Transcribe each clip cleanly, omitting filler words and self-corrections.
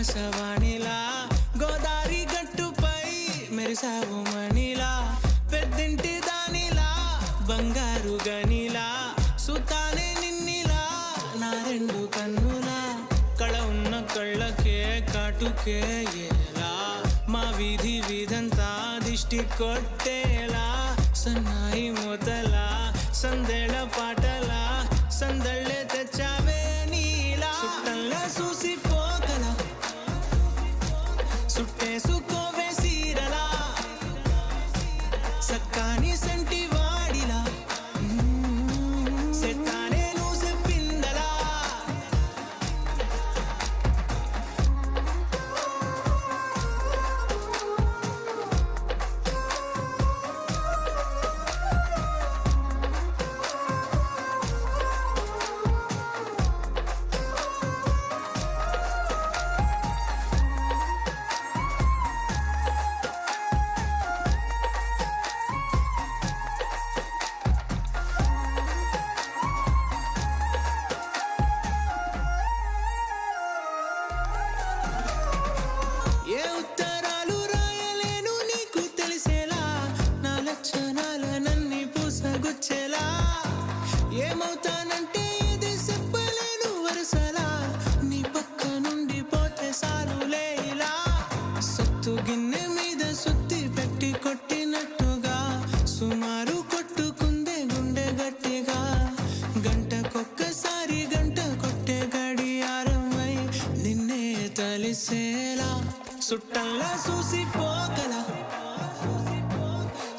ఆకాశవాణిలా గోదారి గట్టుపై మెరిసావు మణిలా పెద్దింటి దానిలా బంగారు గనిలా సుతానే నిన్నిలా నా రెండు కన్నులా కళ ఉన్న కళ్ళకే కాటుకే ఎలా మా వీధి వీధంతా దిష్టి కొట్టేలా సన్నాయి మూతలా సందేళ పాటలా సందళ్ళే తెచ్చావే నీలా సుట్టంలా చూసిపోగల సుట్టేసుకోవే సీరలా సక్కాని సంటి వాడిలా సెత్తానే నువ్వు చెప్పిందలా ఏ ఉత్తరాలు రాయలేను నీకు తెలిసేలా నా లక్షణాలనన్నీ పూసగుచ్చేలా ఏమవుతానంటే ఇది చెప్పలేను వరుసలా నీ పక్క నుండి పోతే సారులే ఇలా సత్తు గిన్నె మీద సుత్తి పెట్టి కొట్టినట్టుగా సుమారు కొట్టుకుందే గుండె గట్టిగా గంటకొక్కసారి గంట కొట్టే గడియారమై నిన్నే తలిసేలా సుట్టంలా చూసిపోగల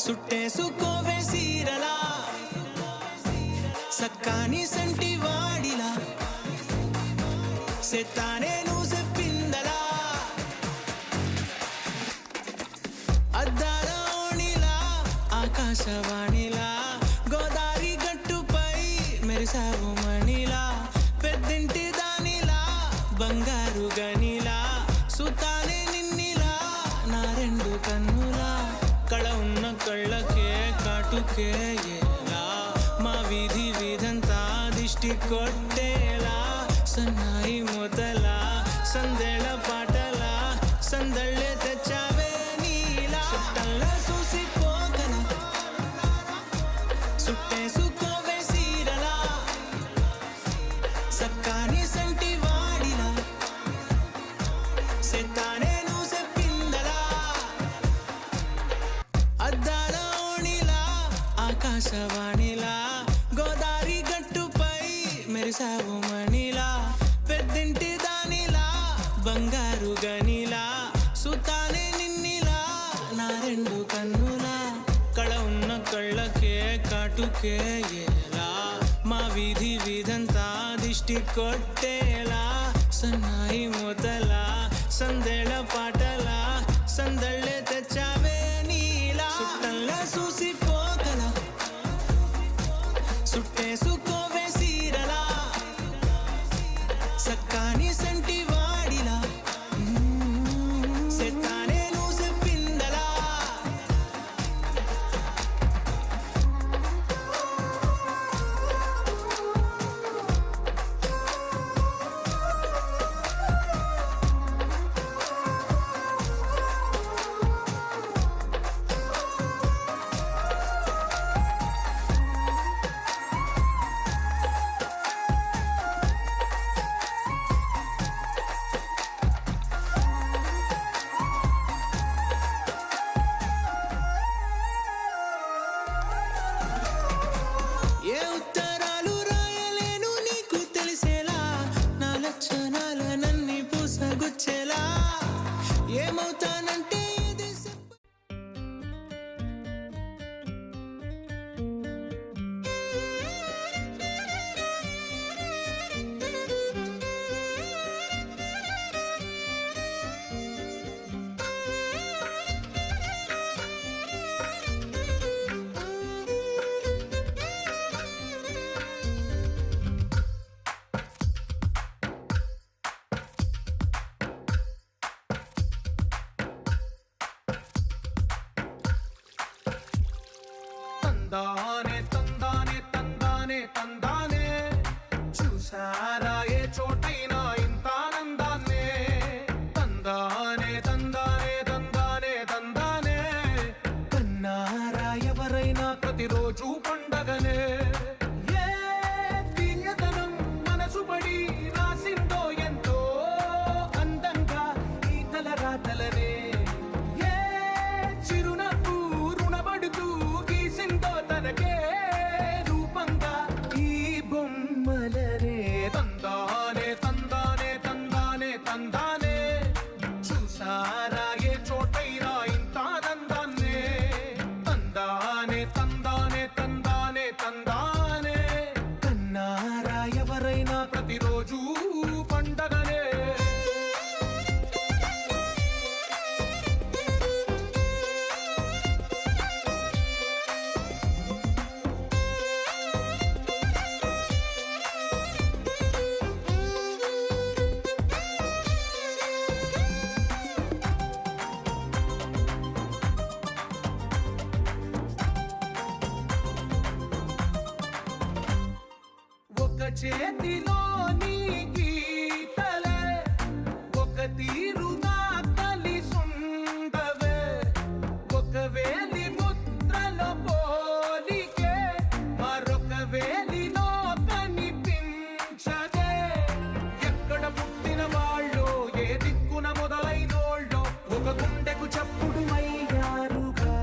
సుట్టేసుకోవే సీరలా సక్కాని సంటి వాడిలా సెత్తానే నువ్వు చెప్పిందలా అద్దాల ఓణిలా ఆకాశవాణిలా గోదారి గట్టుపై మెరిసావు మణిలా పెద్దింటి దానిలా బంగారు గనిలా సుతానే నిన్నిలా నా రెండు కన్నులా కళ ఉన్న కళ్ళకే కాటుకే ఎలా మా వీధి వీధంతా దిష్టి కొట్టేలా సన్నాయి మూతలా సందేళ పాటలా సందళ్ళే తెచ్చావే నీలా సుట్టంలా చూసిపోగల సుట్టేసుకోవే సీరలా సక్కాని సంటి వాడిలా సెత్తానే నువ్వు చెప్పిందలా అద్దాల ఓణిలా ఆకాశవాణిలా గోదారి గట్టుపై మెరిసావు మణిలా పెద్దింటి దానిలా బంగారు గనిలా సుతానే నిన్నిలా నా రెండు కన్నులా కళ ఉన్న కళ్ళకే కాటుకే ఎలా మా వీధి వీధంతా దిష్టి కొట్టేలా సన్నాయి మూతలా సందేళ పాటలా సందళ్ళే తెచ్చావే నీలా సుట్టంలా చూసిపోగల సుట్టేసుకోవే సీరలా సక్కాని సంటి వాడిలా సెత్తానే నువ్వు చెప్పిందలా ఏ ఉత్తరాలు రాయలేను నీకు తెలిసేలా నా లక్షణాలనన్నీ పూసగుచ్చేలా ఏమవుతానంటే ఇది తందానే తందానే తందానే తందానే చూసారా ఏ చోటైనా ఇంత ఆనందాన్నే చేతిలో నీ గీతలే ఒక తీరుగా కలిసుండవే ఒక వేలి ముద్రలో పోలికే మరొక వేలిలో కనిపించదే ఎక్కడ పుట్టిన వాళ్ళు ఏ దిక్కున మొదలైనోళ్ళో ఒక గుండెకు చప్పుడు అయ్యారుగా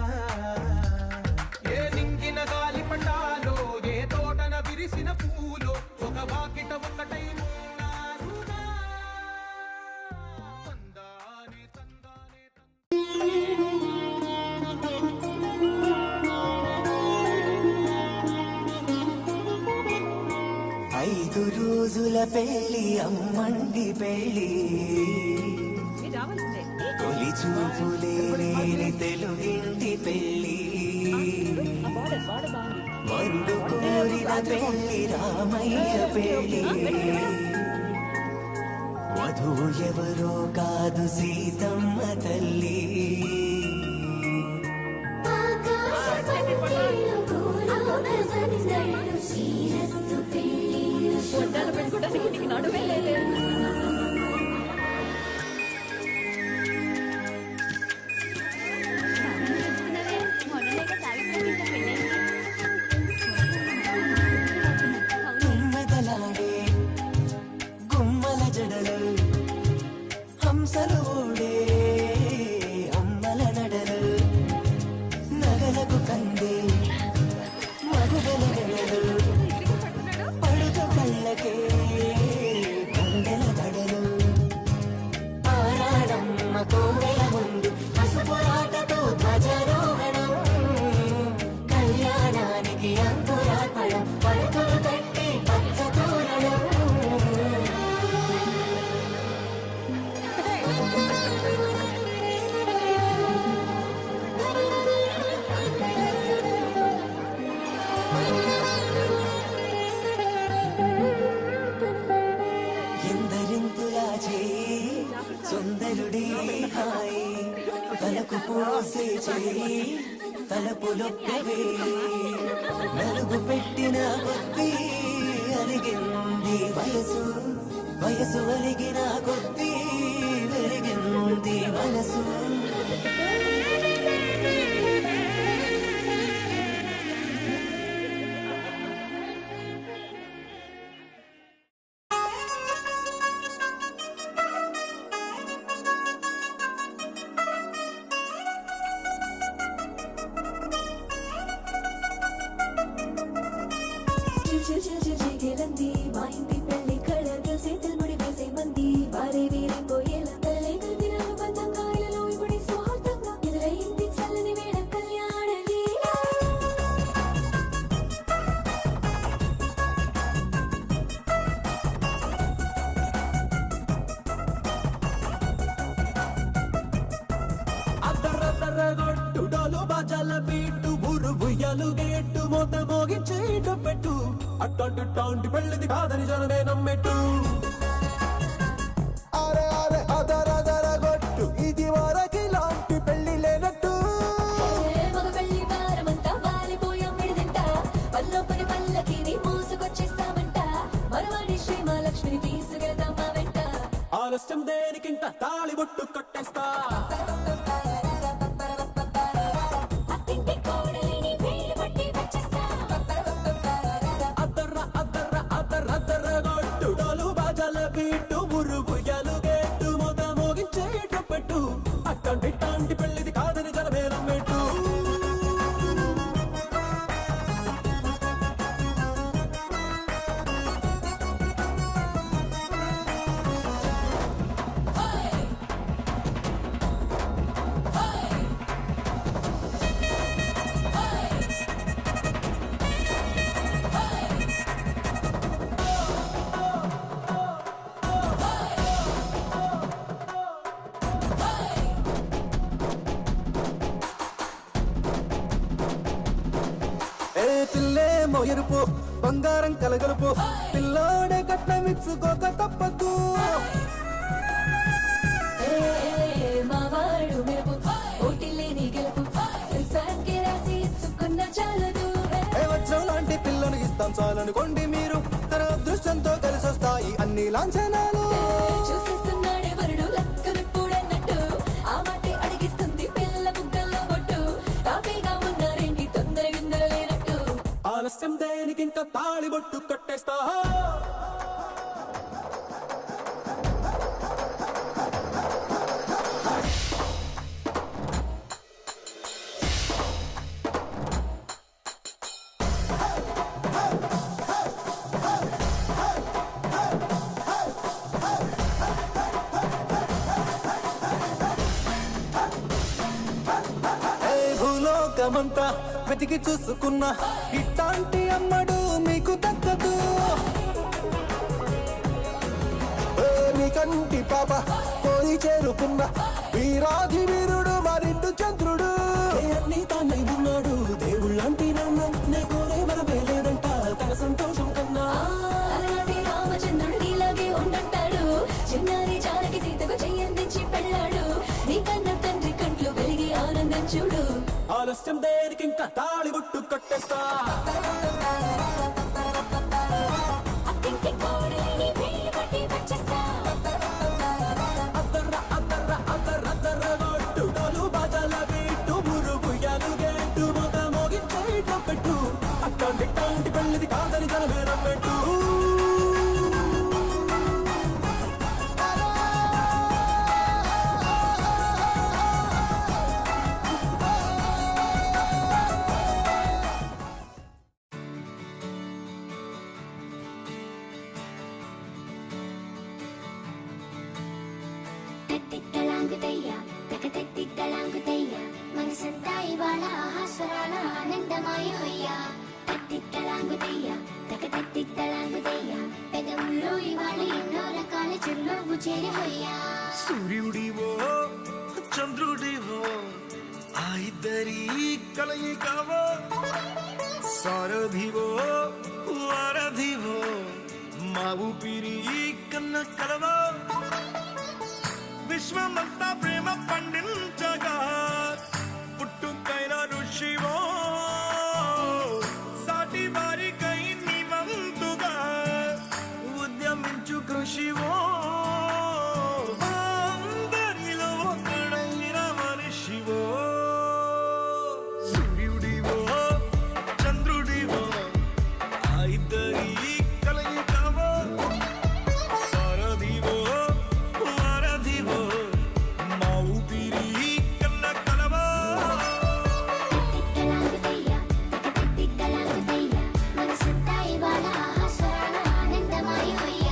ఏ నింగిన గాలి పటాలో ఏ తోటన విరిసిన పూలో ఒక వాకిట ఒకటై ఉన్నారుగా తందానే తందానే ఐదు రోజుల పెళ్లి అమ్మండి పెళ్లి తొలి చూపులేని తెలుగింటి పెళ్లి వరుడు కోరిన పెళ్లి రామయ్య పెళ్లి వధువు ఎవరో కాదు సీతమ్మ తల్లి వడ్డాలు పెట్టుకోవడానికి నీకు నడుమే లేదే. గుమ్మెదలాడే గుమ్మల జడలు హంసలు ఓడే అమ్మల నడలు నగలకు కంది మగుగల గడలు పడుతు కళ్ళకే గుండెల దడలు ఆరాడమ్మ కోవెల ముందు పసుపురాటతో ధ్వజారోహణం కళ్యాణానికి అంకురార్పణం పడుతులు కట్టి పచ్చ తోరణం ఎందరింతులా చేయి సుందరుడి హాయి తలకు పోసే చేయి తలపులొక్కవే నలుగు పెట్టిన కొద్దీ అలిగింది వయసు వయసు అలిగిన కొద్దీ వెలిగింది మనసు జిగేలంది మా ఇంటి పెళ్లి కళగా చేతులు ముడి వేసే మంది వారే వీరే పోయేలా తల్లి కదినాలు బంధంగాయలలో ఇప్పుడు స్వార్థంగా ఎదురైంది చల్లని వేడ కళ్యాణ లీల అద్దరద్దరగొట్టు డోలు బాజాల బీటు ఊరు బుయ్యలు గేట్టు మోత మోగించేట పెట్టు అట్టంటి టాంటి పెళ్ళిది కాదని జనమే నమ్మెట్టు అరే అరే అదరదరగొట్టు ఇది వరకి లాంటి పెళ్లి లేనట్టు మగ పెళ్లి వారమంతా వాలిపోయాం విడిదింట పల్లోపని పల్లకిని మోసుకొచ్చేస్తామంట మరవాడి శ్రీ మహాలక్ష్మిని తీసుకెళ్తాం మా వెంట ఆలస్యం దేనికింత తాళి బొట్టు కొట్టేస్తా అత్తింటి కోడలిని వేలు పట్టి వచ్చేస్తా అద్దర్ర అద్దర్ర అద్దర్ర అద్దరగొట్టు డోలు బాజాల బీటు ఊరు బుయ్యలు గేట్టు మోత మోగించేట పెట్టు అట్టంటి టాంటి పెళ్ళిది కాదని జనమే నమ్మెట్టు ఏ పిల్లేమో ఎరుపు బంగారం కలగలుపు పిల్లోడే కట్నమిచ్చుకోక తప్పదు మా వాడు మెరుపు ఓటి లేని గెలుపు రాసి ఇచ్చుకున్న చాలదు ఏ వజ్రం లాంటి పిల్లను ఇస్తాం చాలనుకోండి మీరు తన అదృష్టంతో కలిసొస్తాయి అన్ని లాంఛనాలు. చూసేస్తున్నాడే వరుడు లక్కనెప్పుడన్నట్టు ఆ మాటే అడిగిస్తుంది పిల్ల బుగ్గల్లో బొట్టు హ్యాపీగా ఉన్నారేంటి తొందర విందర లేనట్టు ఆలస్యం దేనికి ఇంకా తాళిబొట్టు కట్టేస్తా. భూలోకమంతా వెతికి చూసుకున్నా ఇట్లాంటి అమ్మడు మీకు దక్కదు. నీ కంటి పాప కోరి చేరుకున్న వీరాధి వీరుడు మరిండు చంద్రుడు. అన్ని తానై ఉన్నాడు దేవుళ్ళంటి నాన్న నే కోరే వరమే లేదంట తన సంతోషం కన్నా. అలాంటి రామచంద్రుడు నీలాగే ఉండంటాడు చిన్నారి జానకి సీతకు చెయ్యందించి పెళ్ళాడు నీ కన్న తండ్రి కంట్లో వెలిగి ఆనందం చూడు. ఆలస్యం దేనికి ఇంకా తాళిబొట్టు కట్టేస్తా. అత్తింటి కోడలిని వేలు పట్టి వచ్చేస్తా. అద్దర్ర అద్దర్ర అద్దర్ర అద్దర్ర కొట్టు డోలు బాజాల బీటు మురుగుయ్యాలు గేటు మొద మోగించే ట్రంపెట్టు అట్టాంటి పెళ్ళిది కాదని జనమేరం పెట్టు. తెత్తిత్తలాంగుతయ్య తెగతెత్తిత్తలాంగుతయ్య మనసంతా ఇవాళ ఆహాస్వరాల ఆనందమాయ హొయ్య. తెత్తిత్తలాంగుతయ్య తెగతెత్తిత్తలాంగుతయ్య పెదవుల్లో ఇవాళ ఎన్నో రకాల చిరునవ్వు చేరి హొయ్య. సూర్యుడివో చంద్రుడివో ఆ ఇద్దరి కలయికవో సారథివో వారధివో మా ఊపిరి కన్న కలవో విశ్వమంతా ప్రేమ పండించగా పుట్టుకైన ఋషివో సాటి వారికై నివంతుగా ఉద్యమించు కృషివో అందరిలో ఒకడైన మనిషివో. సూర్యుడివో చంద్రుడివో ఆ ఇద్దరి కలయికవో సారథివో వారధివో మా ఊపిరి కన్న కలవో. తెత్తిత్తలాంగుతయ్య తెగతెత్తిత్తలాంగుతయ్య మనసంతా ఇవాళ ఆహాస్వరాల ఆనందమాయ హొయ్య.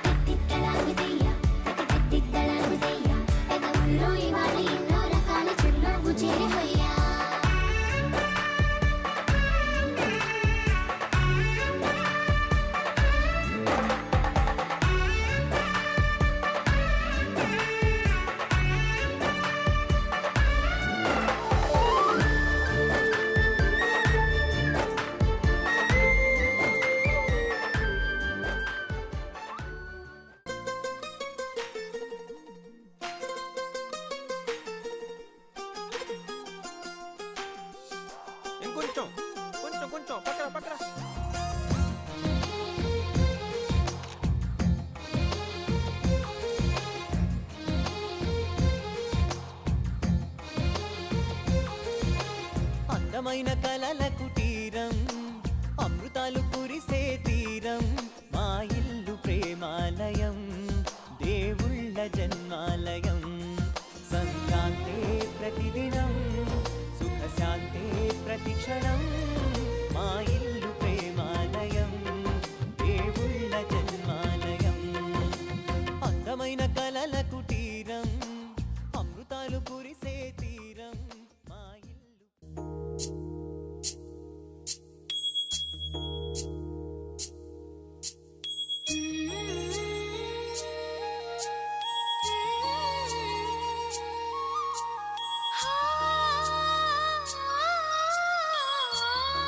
తెత్తిత్తలాంగుతయ్య తెగతెత్తిత్తలాంగుతయ్య పెదవుల్లో ఇవాళ ఎన్నో రకాల చిరునవ్వు చేరి హొయ్య. ఇంకొంచెం కొంచెం కొంచెం పక్కన పక్కన. అందమైన కలల కుటీరం అమృతాలు కురిసే తీరం మా ఇల్లు ప్రేమాలయం దేవుళ్ళ జన్మాలయం. సంక్రాంతే ప్రతిదినం సుఖశాంతే ప్రతిక్షణం మా ఇల్లు ప్రేమాలయం దేవుళ్ళ జన్మాలయం. అందమైన కలల కుటీరం అమృతాలు కురిసే తీరం మా ఇల్లు. ఆ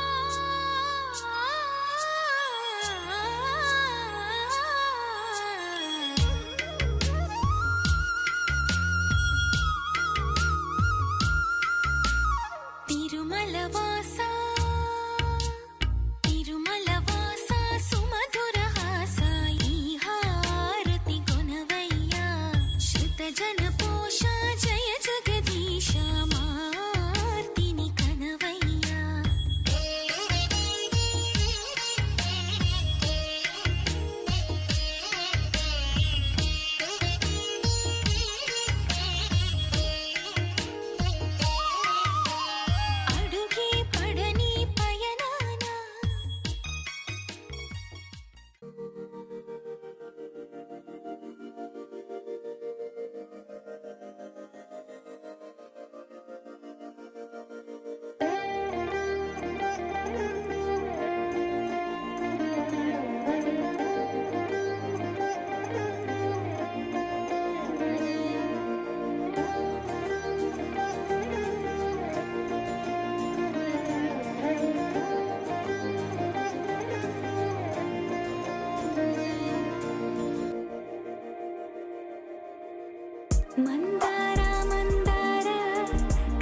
మందార మందార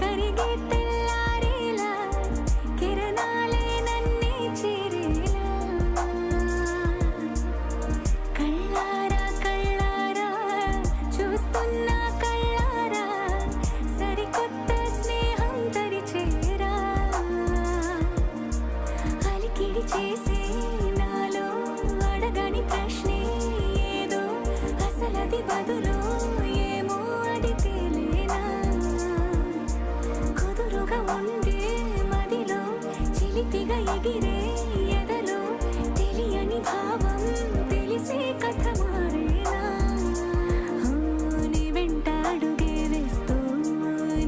కరిగే తెల్లారేలా కిరణాలే నన్నే చేరేలా కళ్ళారా కళ్ళారా చూస్తున్నా కళ్ళారా సరికొత్త స్నేహం తరిచేరా అలికిడి చేసే నాలో అడగని ప్రశ్నే ఏదో అసలది బదులు ఏమో అది తేలేనా కుదురుగా ఉండే మదిలో చిలిపిగా ఎగిరే ఎదలో తెలియని భావం తెలిసే కథ మారేనా నీ వెంట అడుగే వేస్తూ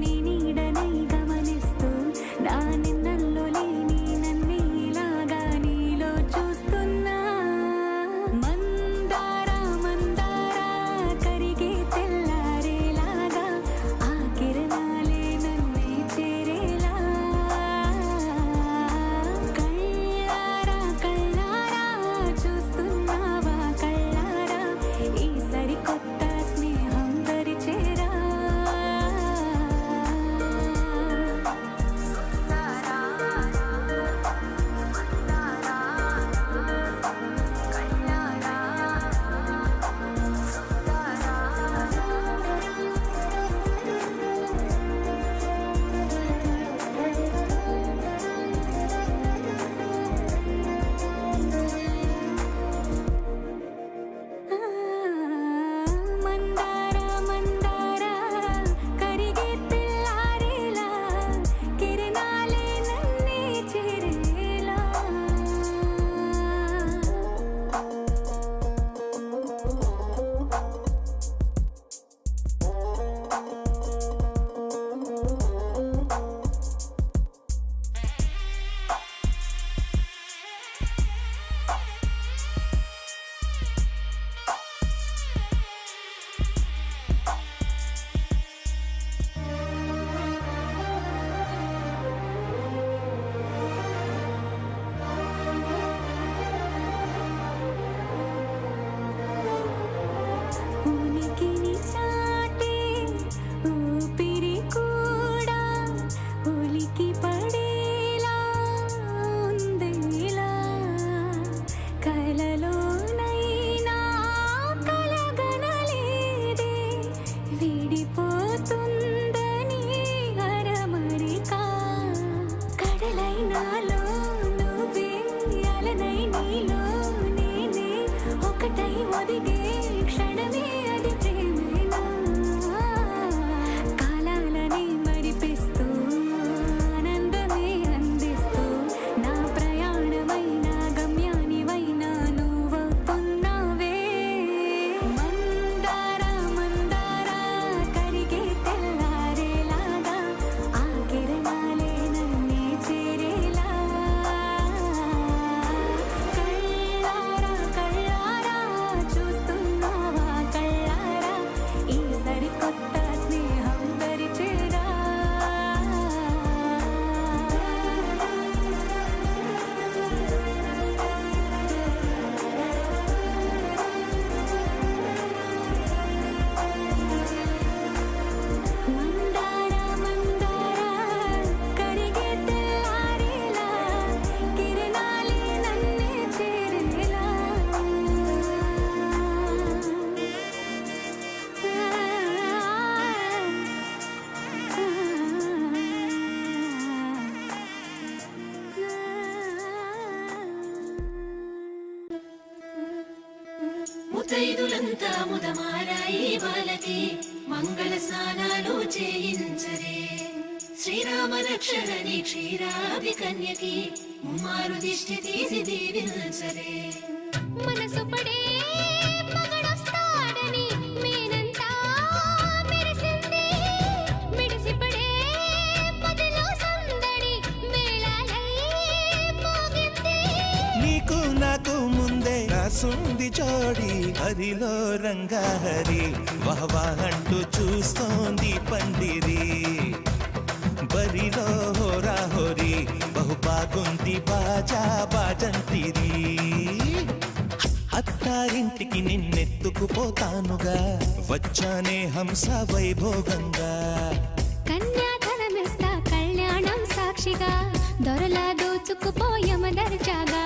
నీ నీడనై గమనిస్తూ నా నిన్నల్లో లేని నన్నే ఇలాగా నీలో చూస్తున్నా మందార మందార కరిగే తెల్లారేలాగా ఆ కిరణాలే నన్నే చేరేలా కళ్ళారా కళ్ళారా చూస్తున్నావా కళ్ళారా ఈ సరికొత్త స్నేహం దరిచేరా మందార మందార కరిగే తెల్లారేలా కిరణాలే నన్నే చేరేలా ఉనికిని చాటే ఊపిరి కూడా ఉలికి పడేలా ఉందేలా కలలోనైనా కలగనలేదే విడిపోతుందని అరమరిక కడలైనాలో నువ్వే అలనై నీలో నేనే ఒకటై ఒదిగే క్షణమే అది ప్రేమేనా కాలాలని మరిపిస్తూ ఆనందమే అందిస్తూ నా ప్రయాణమైన గమ్యానివైనా నువ్వవుతున్నావే మందార మందార కరిగే తెల్లారేలాగా ఆ కిరణాలే నన్నే చేరేలా కళ్ళారా కళ్ళారా చూస్తున్నావా కళ్ళారా ఈ సరికొత్త స్నేహం దరిచేరా మందార మందార కరిగే తెల్లారేలా కిరణాలే నన్నే చేరేలా ముతైదులంతా ముదమారాయి బాలకి మంగళ స్నానాలు చేయించరే శ్రీరామ రక్షణని క్షీరాభి కన్యకి ముమ్మారు దిష్టి తీసి దీవించరే మనసు పడే మగడొస్తాడని మేనంతా మెరిసింది మిడిసిపడే మదిలో సందడి మేళాలై మోగింది నీకు నాకు ముందే రాసుంది జోడి హరిలో రంగాహరి వహవాహంటూ చూస్తోంది పందిరి బరిలో హోరాహోరి బహు బాగుంది బాజా బాజంతిరి అత్త అత్తారింటికి నిన్నెత్తుకుపోతానుగా వచ్చానే హంస వైభోగంగా కన్యాధనమిస్తా కళ్యాణం సాక్షిగా దొరలా దోచుకుపోయమ దర్జాగా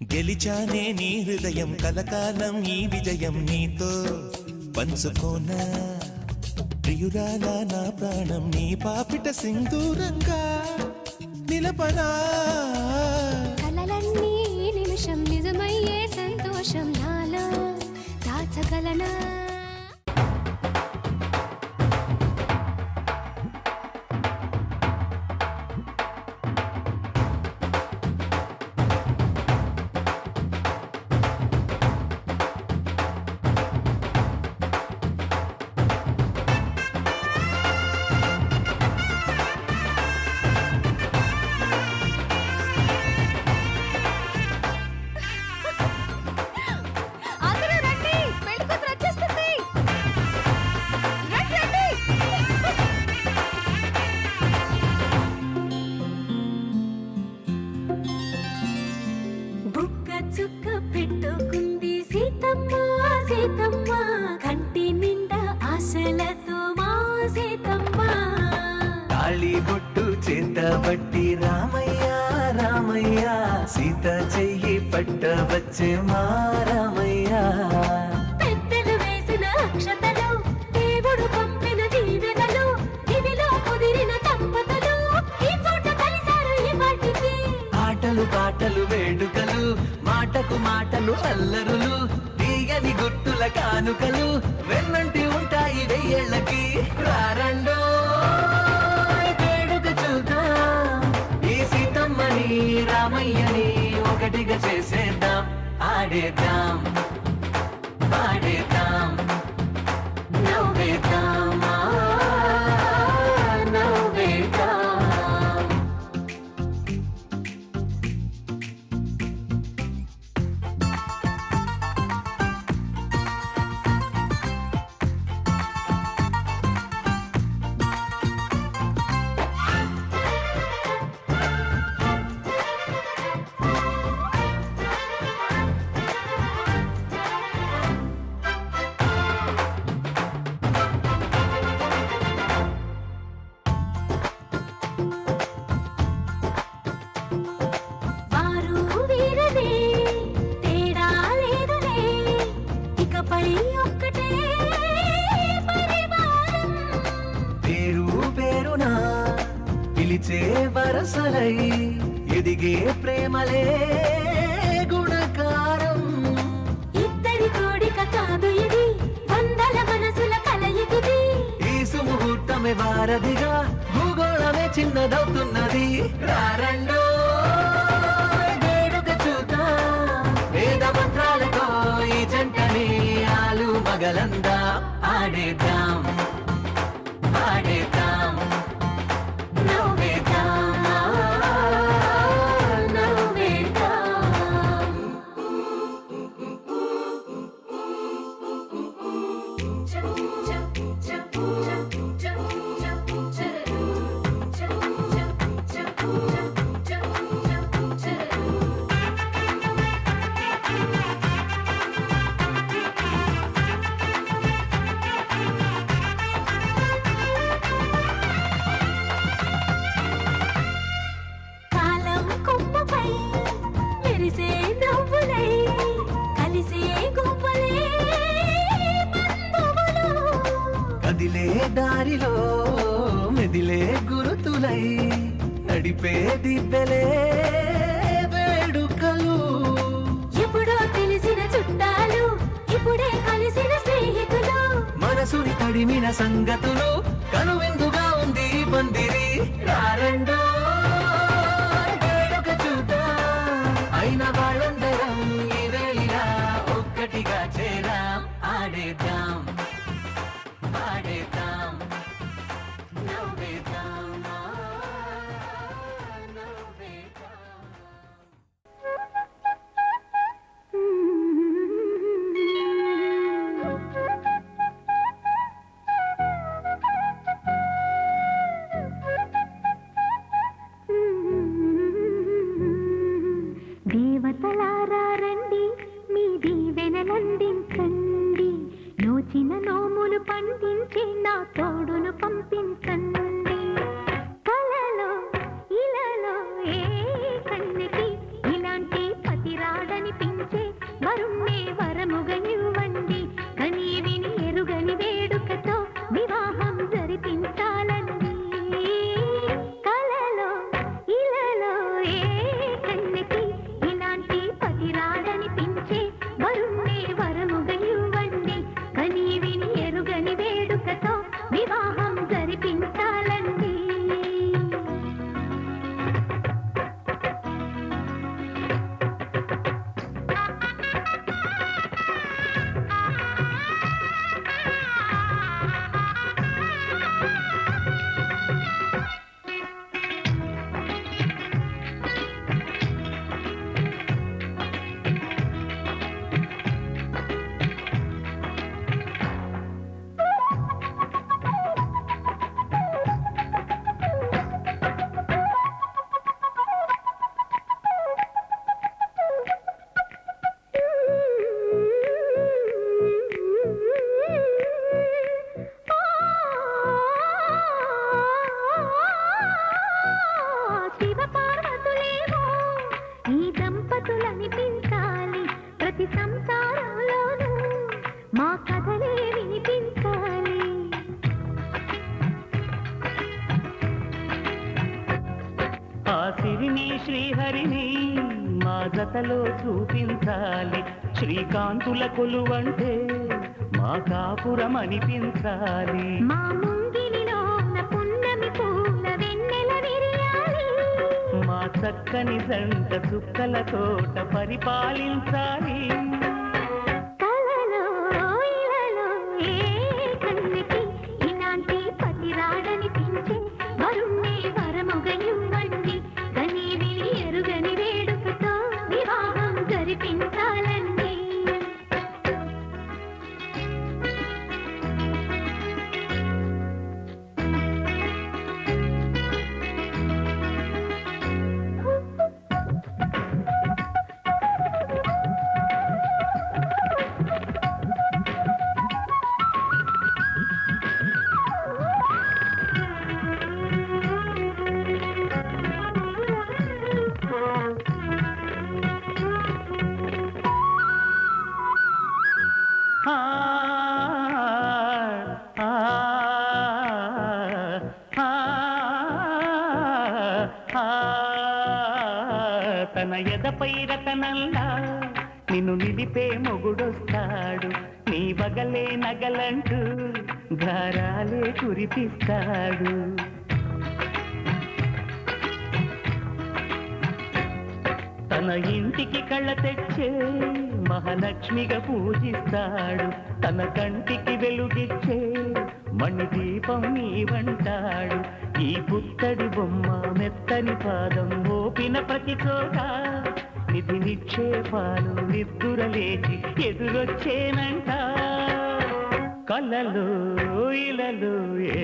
గెలిచానే నీ హృదయం కలకాలం ఈ విజయం నీతో పంచుకోనా ప్రియురాలా నా ప్రాణం నీ పాపిట సింధూరంగా నిలపనా కలలన్నీ ఈ నిమిషం నిజమయ్యే సంతోషం నాలో దాచగలనా అందరూ రండి పెళ్లి కూతురు వచ్చేస్తుంది రండి రండి బుక్క చుక్క పెట్టుకుంది సీతమ్మ సీతమ్మ కంటి నిండా ఆశలతో మా సీతమ్మ తాళి బొట్టు చేతబట్టి రామయ్య రామయ్య సీత చెయ్యి పట్టవచ్చే మా రామయ్య పెద్దలు వేసిన అక్షతలు దేవుడు పంపిన దీవెనలు ఇవిలో కుదిరిన దంపతులు ఈ చోట కలిశారు ఈ వాటికి ఆటలు పాటలు వేడుకలు మాటకు మాటలు అల్లరులు తీయని గుర్తుల కానుకలు వెన్నంటి ఉంటాయి వెయ్యేళ్ళకి రారండో వేడుక చూద్దాం ఈ సీతమ్మని రామయ్యని ఒకటిగా చేసేద్దాం ఆడేద్దాం పాడేద్దాం నవ్వేద్దాం నవ్వేద్దాం వారు వీరనే తేడా లేదులే ఇకపై ఒక్కటే పరివారం పేరు పేరునా పిలిచే వరసలై ఎదిగే ప్రేమలే గుణకారం ఇద్దరి కోడిక కాదు ఇది వందల మనసుల కలయికిది ఈ సుముహూర్తమే వారధిగా భూగోళమే చిన్నదవుతున్నది రారండో వేడుక చూద్దాం వేద మంత్రాలతో ఈ జంటని ఆలు మగలందా ఆడేద్దాం ఆడేద్దాం నవ్వేద్దాం నవ్వేద్దాం కాలం కొమ్మపై మెరిసే నవ్వులై కలిసే గువ్వలే బంధువులు కదిలే దారిలో మెదిలే గురుతులై నడిపే దిబ్బెలే వేడుకలు ఎప్పుడో తెలిసిన చుట్ట తడిమిన సంగతులు కనువిందుగా ఉంది పందిరి రారండో వేడుక చూద్దాం అయిన వాళ్ళందరం ఈ వేళ ఒక్కటిగా చేరాం ఆడేద్దాం ఆడేద్దాం నవ్వేద్దాం నవ్వేద్దాం దేవతలారా రండి మీ దీవెనలందించండి నోచిన నోములు పండించి నా తోడును పంపించండి కలలో ఇలలో ఏ కన్నెకి ఇలాంటి పతిరాడనిపించే వరుణ్ణే వరముగా ఇవ్వండి కని విని ఎరుగని వేడుకతో వివాహం జరిపించాలండి కలలో ఇలలో ఏ కన్నెకి ఇలాంటి పతిరాడనిపించే వరుణ్ణే వరముగా ఇవ్వండి కని విని ఎరుగని వేడుకతో వివాహం జరిపించాలండి శివ పార్వతులేమో ఈ దంపతులనిపించాలి ప్రతి సంసారంలోనూ మా కథలే వినిపించాలి ఆ సిరిని శ్రీహరిని మా జతలో చూపించాలి శ్రీకాంతుల కొలువంటే మా కాపురం అనిపించాలి మా ముంగిలిలోన పున్నమి పూల వెన్నెల విరియాలి మా చక్కని జంట చుక్కల తోట పరిపాలించాలి కలలో ఇలలో ఏ కన్నెకి ఇలాంటి పతిరాడనిపించే వరుణ్ణే వరముగా ఇవ్వండి కని విని ఎరుగని వేడుకతో వివాహం జరిపించాలండి ఆ, ఆ, ఆ, ఆ, తన ఎదపై రతనల్లా నిన్ను నిలిపే మొగుడొస్తాడు నీ బగలే నగలంటూ ధారాలే కురిపిస్తాడు తన ఇంటికి కళ్ళ తెచ్చే మహాలక్ష్మిగా పూజిస్తాడు తన కంటికి వెలుగిచ్చే మణిదీపం నీవంటాడు ఈ పుత్తడి బొమ్మ మెత్తని పాదం మోపిన ప్రతి చోట నిధి నిక్షేపాలు నిద్దురలేచి ఎదురొచ్చేనంట కళ్ళలో ఇలలో ఏ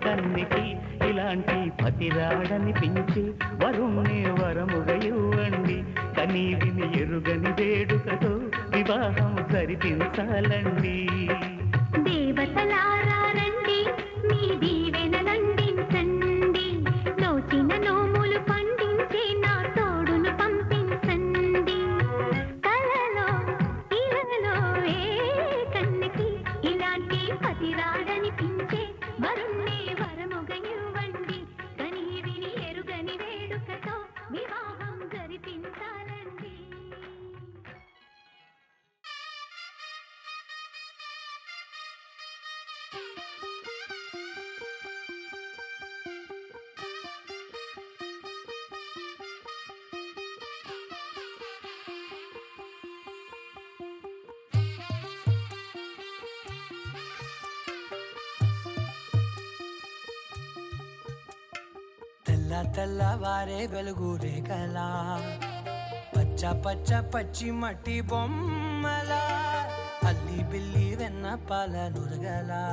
కన్నికి ఇలాంటి పతిరాడనిపించి వరుణ్ణే వరముగా ఇవ్వండి కనీ విని ఎరుగని వేడుకతో వివాహం జరిపించాలండి దేవతలారా రండి మీ దీవెనలందించండి నోచిన నోములు పండించి నా తోడును పంపించండి కలలో ఇలలో ఏ కన్నెకి ఇలాంటి పతిరాడనిపించే వరుణ్ణే వరముగా ఇవ్వండి కని విని ఎరుగని వేడుకతో వివాహం జరిపించాలండి తెల్ల తెల్లవారే వెలుగు రేఖలా పచ్చ పచ్చ పచ్చి మట్టి బొమ్మలా అల్లి బిల్లి వెన్న పాల నురగలా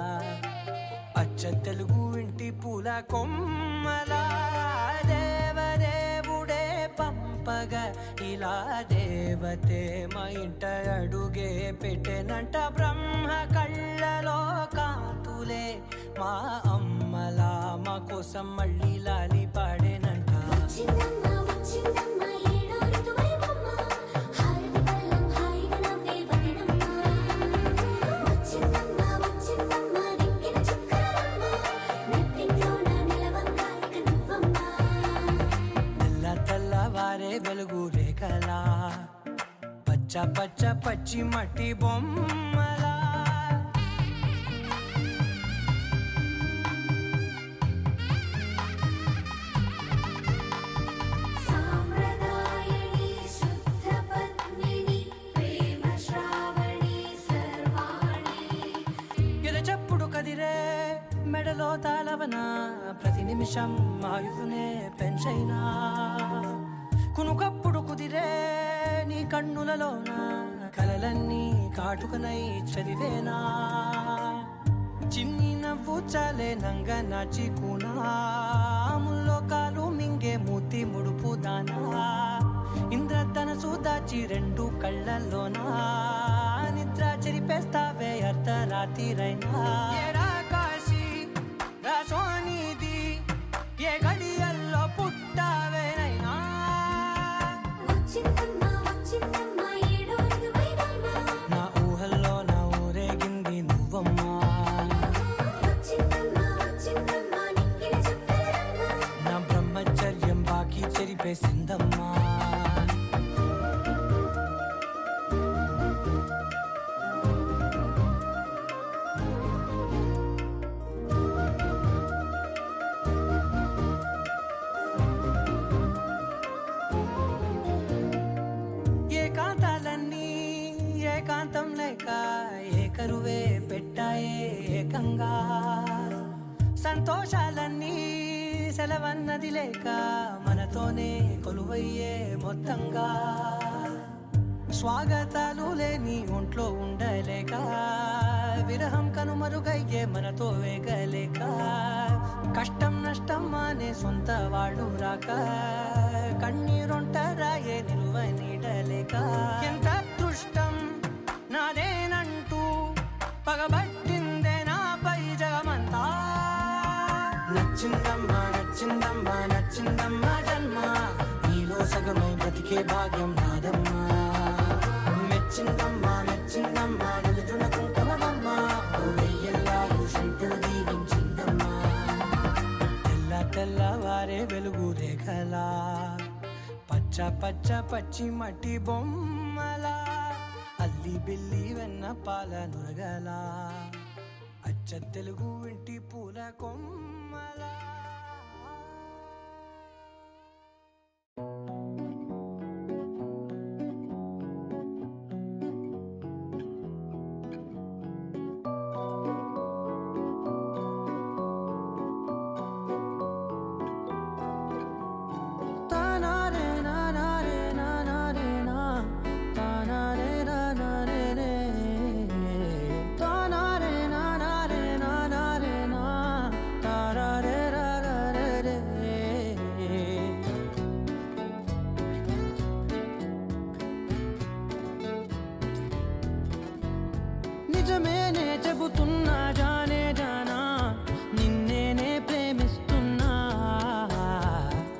అచ్చ తెలుగు ఇంటి పూల కొమ్మలా దేవదేవుడే పంపగా ఇలా దేవతే మా ఇంట అడుగే పెట్టెనంట బ్రహ్మ కళ్ళలో కాంతులే మా అమ్మలా మా కోసం మళ్ళీ లాలి పాడేనంట వచ్చిందమ్మ వచ్చిందమ్మ ఏడో ఋతువైవమ్మ హారతి పళ్ళం హాయిగా నవ్వే వదినమ్మ వచ్చిందమ్మ వచ్చిందమ్మ దిక్కిన చుక్కలమ్మ నెట్టింట్లోన నిలవంగా ఇక నువ్వమ్మ తెల్ల తెల్లవారే వెలుగు రేఖలా పచ్చ పచ్చ పచ్చి మట్టి బొమ్మలా సాంప్రదాయని శుద్ధ పద్మిని ప్రేమ శ్రావణి సర్వాణి ఎరచప్పుడు కదిరే మెడలో తాళవన ప్రతి నిమిషం ఆయువునే పెంచైనా కునుకప్పుడు కుదిరే నీ కన్నులలోన కలలన్నీ కాటుకనై చదివేనా చిన్ని నవ్వు చాలే నంగ నాచి కూనాముల్లో కాలు మింగే మూతి ముడుపు దానా ఇంద్రధనసు దాచి రెండు కళ్ళల్లోనా నిద్ర చెరిపేస్తావే అర్ధరాత్రిరైనా ఏడా కాశీ రాసోనిది ఏ గడియల్లో పుట్టావేనైనా వచ్చిందమ్మ వచ్చిందమ్మ ఏడో ఋతువైవమ్మ నా ఊహల్లో నా ఊరేగింది నువ్వమ్మా వచ్చిందమ్మ వచ్చిందమ్మ నిక్కిన చుక్కలమ్మ నా బ్రహ్మచర్యం బాకీ చెరిపేసిందమ్మా ఏకాంతాలన్నీ ఏకాంతం లేక ఏకరువే పెట్టాయే ఏకంగా సంతోషాలన్నీ సెలవన్నది లేక మనతోనే కొలువయ్యే మొత్తంగా స్వాగతాలు లేని ఒంట్లో ఉండలేక విరహం కనుమరుగయ్యే మనతో వేగలేక కష్టం నష్టం అనే సొంత వాడు రాక కన్నీరొంటరాయే నిలువ నీడలేక ఎంత అదృష్టం నాదేనంటూ పగబట్టిందే నాపై జగమంతా నచ్చిందమ్మా నచ్చిందమ్మా నచ్చిందమ్మా జన్మ నీలో సగమై బ్రతికే భాగ్యం నాదమ్మా మెచ్చిందమ్మా మెచ్చిందమ్మా నిలుచున్న కుంకుమమ్మా వెయ్యల్లాలు శంకులు దీవించిందమ్మా తెల్ల తెల్లవారే వెలుగు రేఖలా పచ్చ పచ్చ పచ్చి మట్టి బొమ్మలా అల్లి బిల్లి వెన్న పాల నురగలా అచ్చ తెలుగు ఇంటి పూల కొమ్మలా నిజమేనే చెబుతున్నా జానే జానా నిన్నేనే ప్రేమిస్తున్నా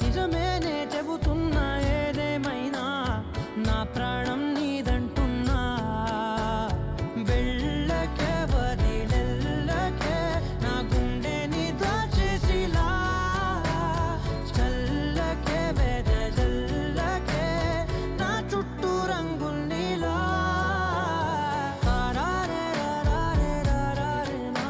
నిజమేనే చెబుతున్నా ఏదేమైనా నా ప్రాణం నీదంటున్నా వెళ్ళకే వదిలెల్లకే నా గుండెని దాచేసిలా చల్లకే వెదజల్లకే నా చుట్టూ రంగుల్నిలా నా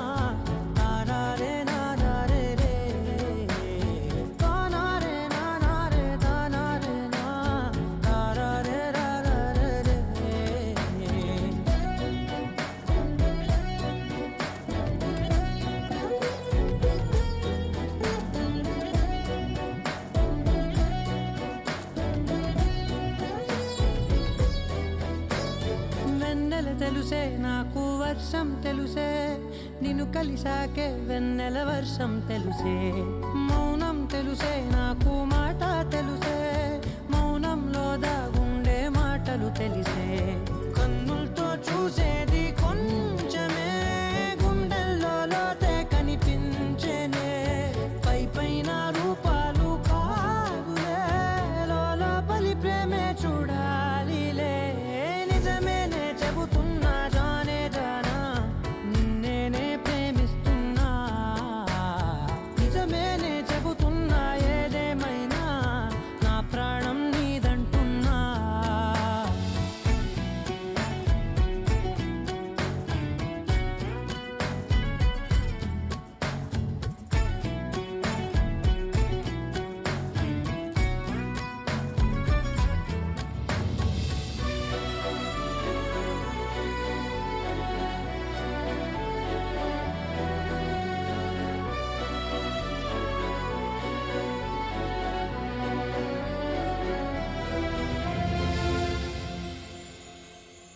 నెల తెలుసే నాకు వర్షం తెలుసే నిన్ను కలిసాకే వెన్నెల వర్షం తెలుసే మౌనం తెలుసే నాకు మాట తెలుసే మౌనంలో దాగుండే మాటలు తెలిసే కన్నులతో చూసేది కొంచెమే గుండెల్లో లోతే కనిపించేనే పై పైన రూపాలు కాదులే లోపలి ప్రేమే చూడాలిలే నిజమేనే చెబుతున్నా జానే జానా నిన్నేనే ప్రేమిస్తున్నా నిజమేనే చెబుతున్నా ఏదేమైనా నా ప్రాణం నీదంటున్నా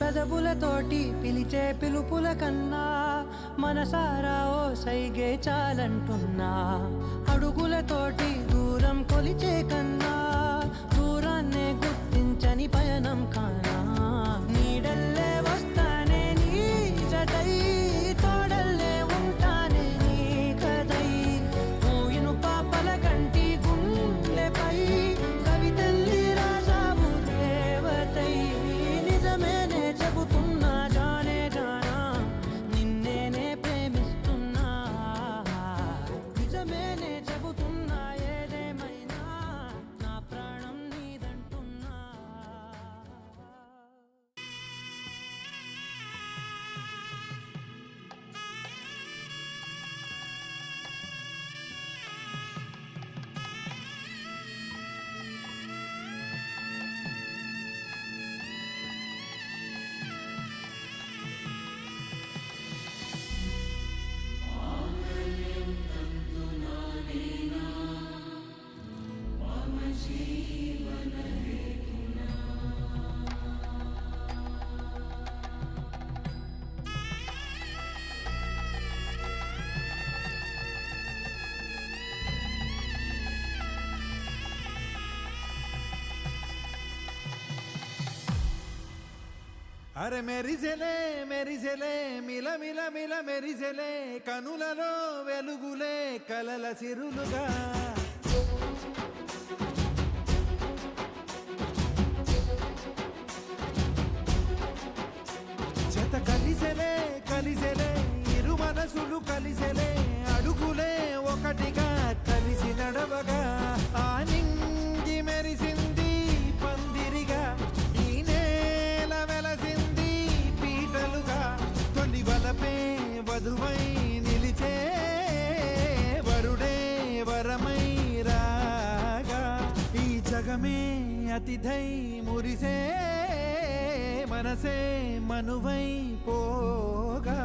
పెదవులతోటి పిలిచే పిలుపుల కన్నా మనసారా ఓ సైగే చాలంటున్నా అడుగులతోటి దూరం కొలిచే కన్నా దూరాన్నే గుర్తించని పయనం కానా నీడల్లే వస్తానే నీ జతై తోడల్లే ఉంటానే నీ కదై మోయిను పాపల కంటి గుండెపై కవితల్లి రాజావు దేవతై నిజమేనే చెబుతున్నా జానే జానా నిన్నేనే ప్రేమిస్తున్నా నిజమేనే చెబుతున్నా ఏదేమైనా నా ప్రాణం నీదంటున్నా అరే మెరిసెలే మెరిసెలే మిల మిల మిల మెరిసెలే కనులలో వెలుగులే కలల సిరులుగా జత కలిసెలే కలిసెలే ఇరు మనసులు కలిసెలే అడుగులే ఒకటిగా కలిసి నడవగా ఆ నింగి మెరిసింది పందిరిగా ఈ నేల వెలసింది పీటలుగా తొలి వలపే వధువై నిలిచే వరుడే వరమై రాగా ఈ జగమే అతిథై మురిసే మనసే మనువై పోగా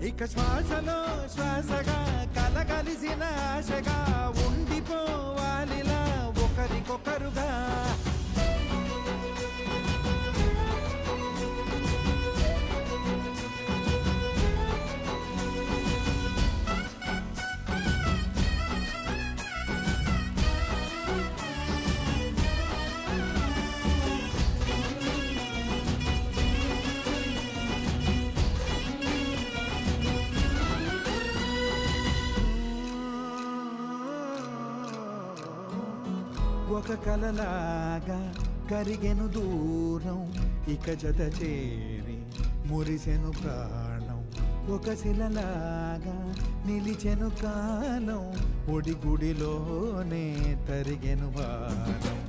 ఇక శ్వాసలో శ్వాసగా కలగలిసిన ఆశగా ఉండిపోవాలిలా ఒకరికొకరుగా ఒక కలలాగా కరిగెను దూరం ఇక జత చేరి మురిసెను ప్రాణం ఒక శిలలాగా నిలిచెను కాలం ఒడిగుడిలోనే తరిగెను బాణం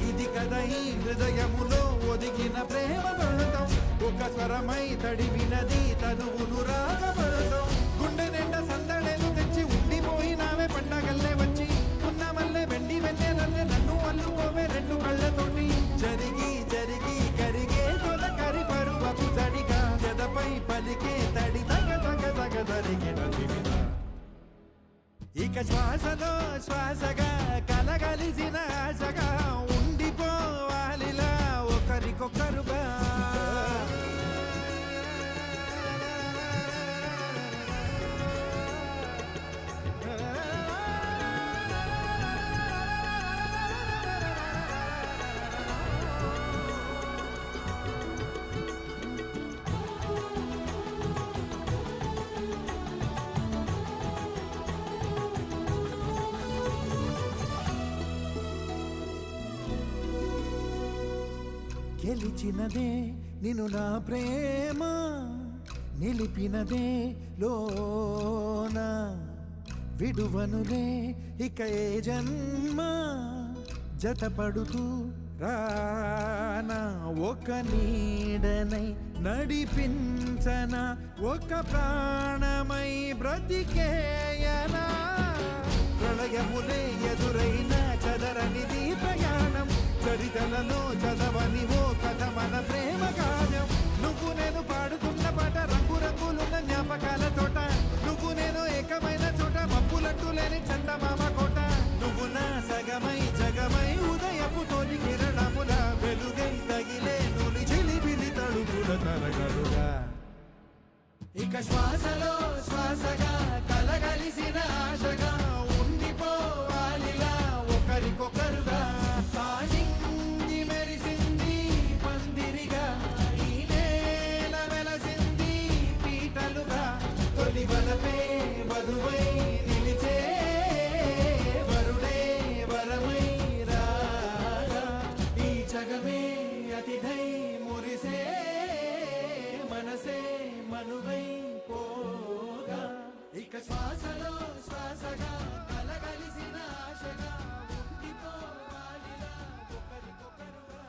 ఇది కదా ఈ హృదయములో ఒదిగిన ప్రేమ బంధం ఒక స్వరమై తడివినది తనువును రాగబడతాం గుండె నిండా సందడేలు తెచ్చి ఉండిపోయినావే పండగల్లే వచ్చి ఉన్నమల్లే వెండి వెన్నెలల్లే నన్ను అల్లుకోవే రెండు కళ్ళతోటి జరిగి జరిగి కరిగే తొలకరి పరువపు జడిగా జదపై పలికే తడి తగ తగ తగ జరిగిన దివిన ఇక శ్వాసలో శ్వాసగా కలగలిసిన ఆశగా ఉండిపోవాలిలా ఒకరికొకరుగా గెలిచినదే నిన్ను నా ప్రేమ నిలిపినదే లోన విడువనులే ఇక ఏ జన్మ జతపడుతూ రానా ఒక నీడనై నడిపించన ఒక ప్రాణమై బ్రతికేయనా ప్రళయములే ఎదురైన చదరనిది ప్రయాణం చరితలలో చదవని ఓ కథ మన ప్రేమ గాయం నువ్వు నేను పాడుతున్న పాట రంగు రంగులున్న జ్ఞాపకాల తోట నువ్వు నేను ఏకమైన చోట మప్పులట్టు లేని చందమామ కోట నువ్వు నా సగమై జగమై ఉదయపు తోలి కిరణముల వెలుగై తగిలే నులి చిలిబిలి తడుపుల తరగలుగా ఇక శ్వాసలో శ్వాసగా కలగలిసిన ఆశగా ఉండిపోవాలిలా ఒకరికొకరుగా ఆడింది మెరిసింది పందిరిగా ఈ నేల వెలసింది పీటలుగా తొలి వలపే వధువై నిలిచే వరుడే వరమై రాగా ఈ జగమే అతిథై మురిసే మనసే మనువై పోగా ఇక శ్వాసలో శ్వాసగా కలగలిసిన ఆశగా ఉండిపోవాలిలా ఒకరికొకరుగా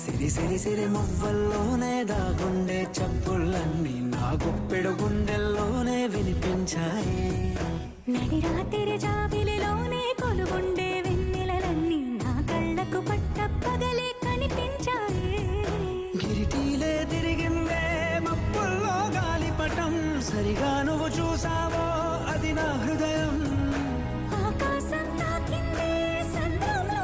సిరి సిరి సిరి మువ్వల్లోనే దాగుండే చప్పుళ్ళన్నీ నా గుప్పెడు గుండెల్లోనే వినిపించాయి నడి రాత్రి జాబిలిలోనే కొలుగుండే వెన్నెలలన్నీ నా కళ్ళకు పట్ట పగలే కనిపించాయి గిరిటీలే తిరిగిందే మప్పుల్లో గాలిపటం సరిగా నువ్వు చూసావో అది నా హృదయం ఆకాశం తాకిందే సంద్రంలో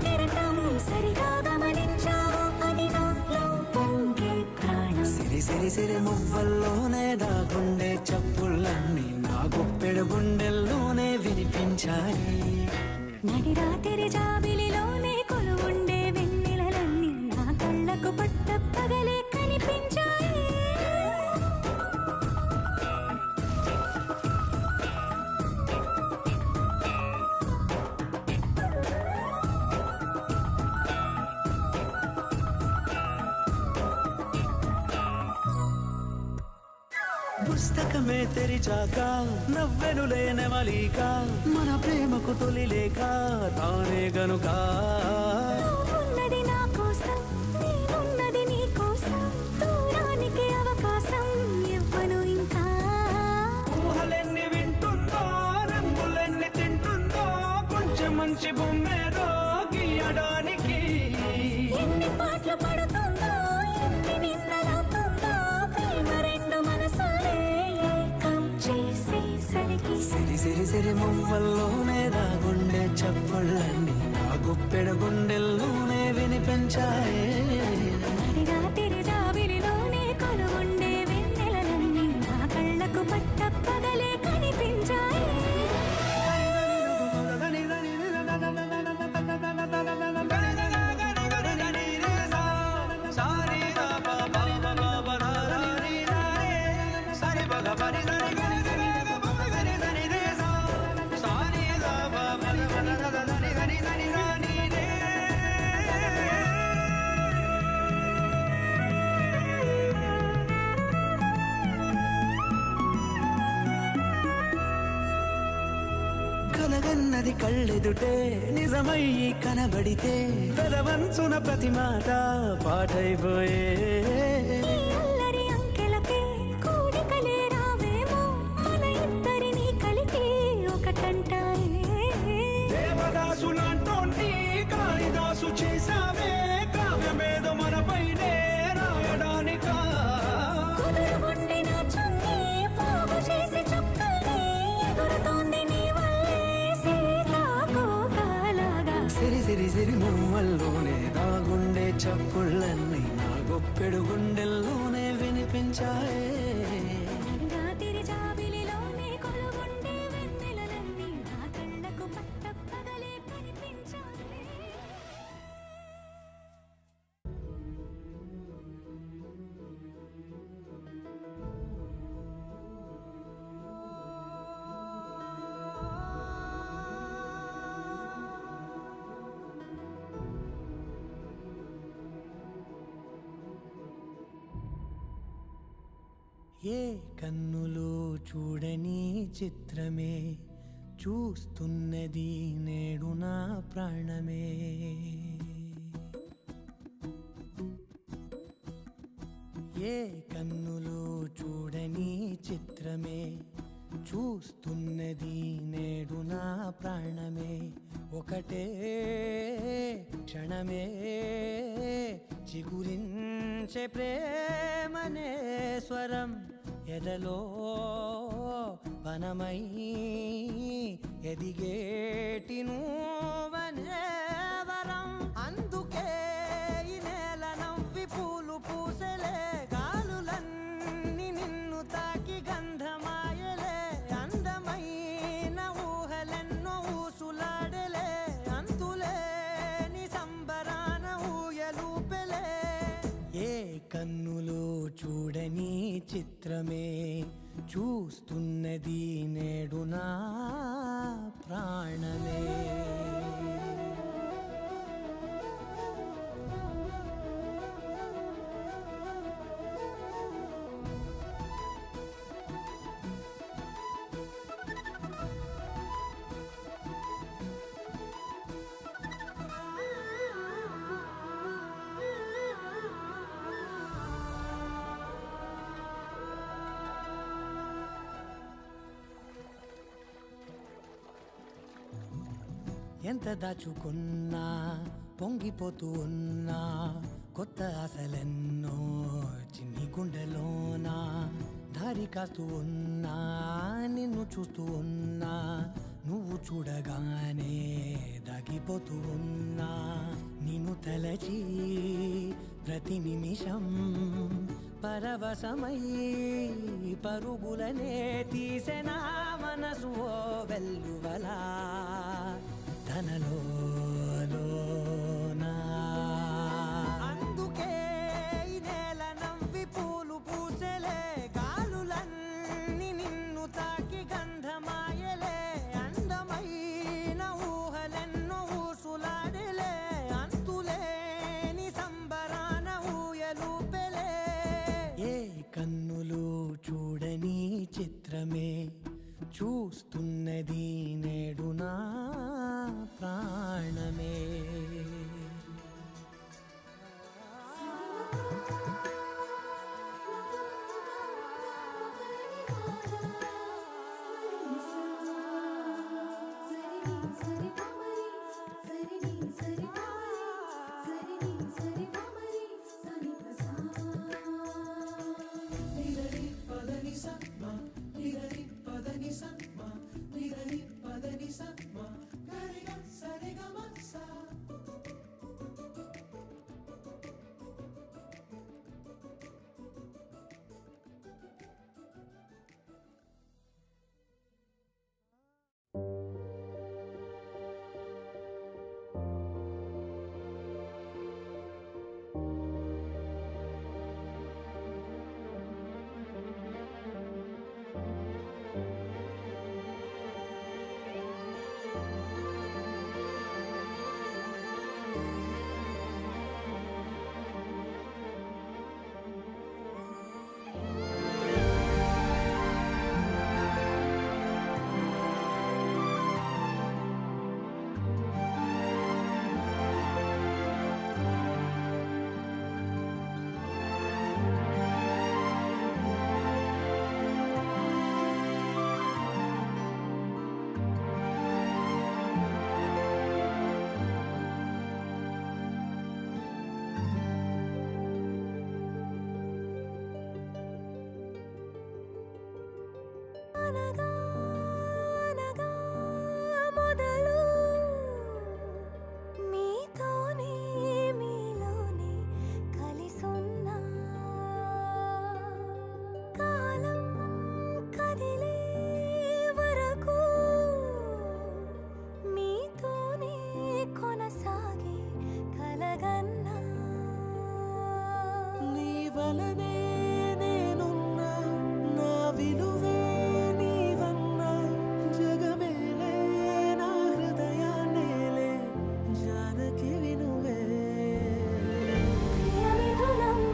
కెరటం సరిగా గమనించావు అది నాలో పొంగే ప్రాణం సిరి సిరి సిరి మువ్వల్లోనే దాగుండే చప్పుళ్ళన్నీ నా గుప్పెడు గుండెల్లోనే వినిపించాయి నడి రాత్రి జాబిలిలోనే కొలువుండే వెన్నెలలన్నీ నా కళ్ళకు పట్ట పగలే కనిపించాయి పుస్తకమే తెరిచాక నవ్వెనులే నెమలిక మన ప్రేమకు తొలి లేక తానే గనుక ఉన్నది నా కోసం నేనున్నది నీ కోసం దూరానికి అవకాశం ఇవ్వను ఇంకా ఊహలెన్ని వింటుందో రంగులెన్ని తింటుందో కొంచెం మంచి బొమ్మేదో గీయడానికి ఎన్ని పాటలు పడుతుందో ఎన్ని నిన్నలవుతుందో ప్రేమ రెండు మనసులే ఏకం చేసేసరికి సిరి సిరి సిరి మువ్వల్లోనే దాగుండే చప్పుళ్ళన్నీ నా గుప్పెడు గుండెల్లోనే వినిపించాయి నడి రాత్రి జాబిలిలోనే కొలువుండే వెన్నెలలన్నీ నా కళ్ళకు పట్ట పగలే కనిపించాయి కలగన్నది కళ్ళెదుటే నిజమయ్యి కనబడితే తలవంచున ప్రతి మాట పాటైపోయే ఈ అల్లరి అంకెలకే కూడికలే రావేమో మన ఇద్దరిని కలిపి ఒకటంటాయే దేవదాసులాంటోంటి కాళిదాసు చేసావే కావ్యమేదో మనపైనే రాయడానికా కుదురుగుండి నా చున్నీ పోగు చేసి చుక్కల్ని ఎగురుతోంది నీ వల్లే సీతాకోకలాగా సిరి సిరి సిరి మువ్వల్లోనే దాగుండే చప్పుళ్ళన్నీ నా గొప్పెడు గుండెల్లోనే వినిపించాయే నడి రాత్రి జాబిలిలోనే కొలువుండే వెన్నెలలన్నీ నా ఏ కన్నులు చూడని చిత్రమే చూస్తున్నది నేడు నా ప్రాణమే. ఏ కన్నులు చూడని చిత్రమే చూస్తున్నది నేడు నా ప్రాణమే. ఒకటే క్షణమే చిగురించే ప్రేమనే స్వరం ఎదలో వనమై ఎదిగేటి నువ్వనే వరం. అందుకే ఈ నేల నవ్వి పూలు పూసలే, గాలులన్నీ నిన్ను తాకి గంధమాయలే. అందమైన ఊహలెన్నో ఊసులాడలే, అంతులేని సంబరాన ఊయలూపెలే. ఏ కన్నులు చూడని చిత్రమే చూస్తున్నది నేడు నా ప్రాణమే. ఎంత దాచుకున్నా పొంగిపోతూ ఉన్నా, కొత్త ఆశలెన్నో చిన్ని గుండెలోనా. దారి కాస్తూ ఉన్నా, నిన్ను చూస్తూ ఉన్నా, నువ్వు చూడగానే దాగిపోతూ ఉన్నా. నిన్ను తలచి ప్రతి నిమిషం పరవశమై పరుగులనే తీసెనా మనసు ఓ వెల్లువలా తనలోనా. అందుకే ఈ నేల నవ్వి పూలు పూసలే, గాలులన్నీ నిన్ను తాకి గంధమాయలే. అందమైన ఊహలెన్నో ఊసులాడలే, అంతులేని సంబరాన ఊయలూపెలే. ఏ కన్నులు చూడని చిత్రమే చూస్తున్నది నేడు నా ప్రాణమే.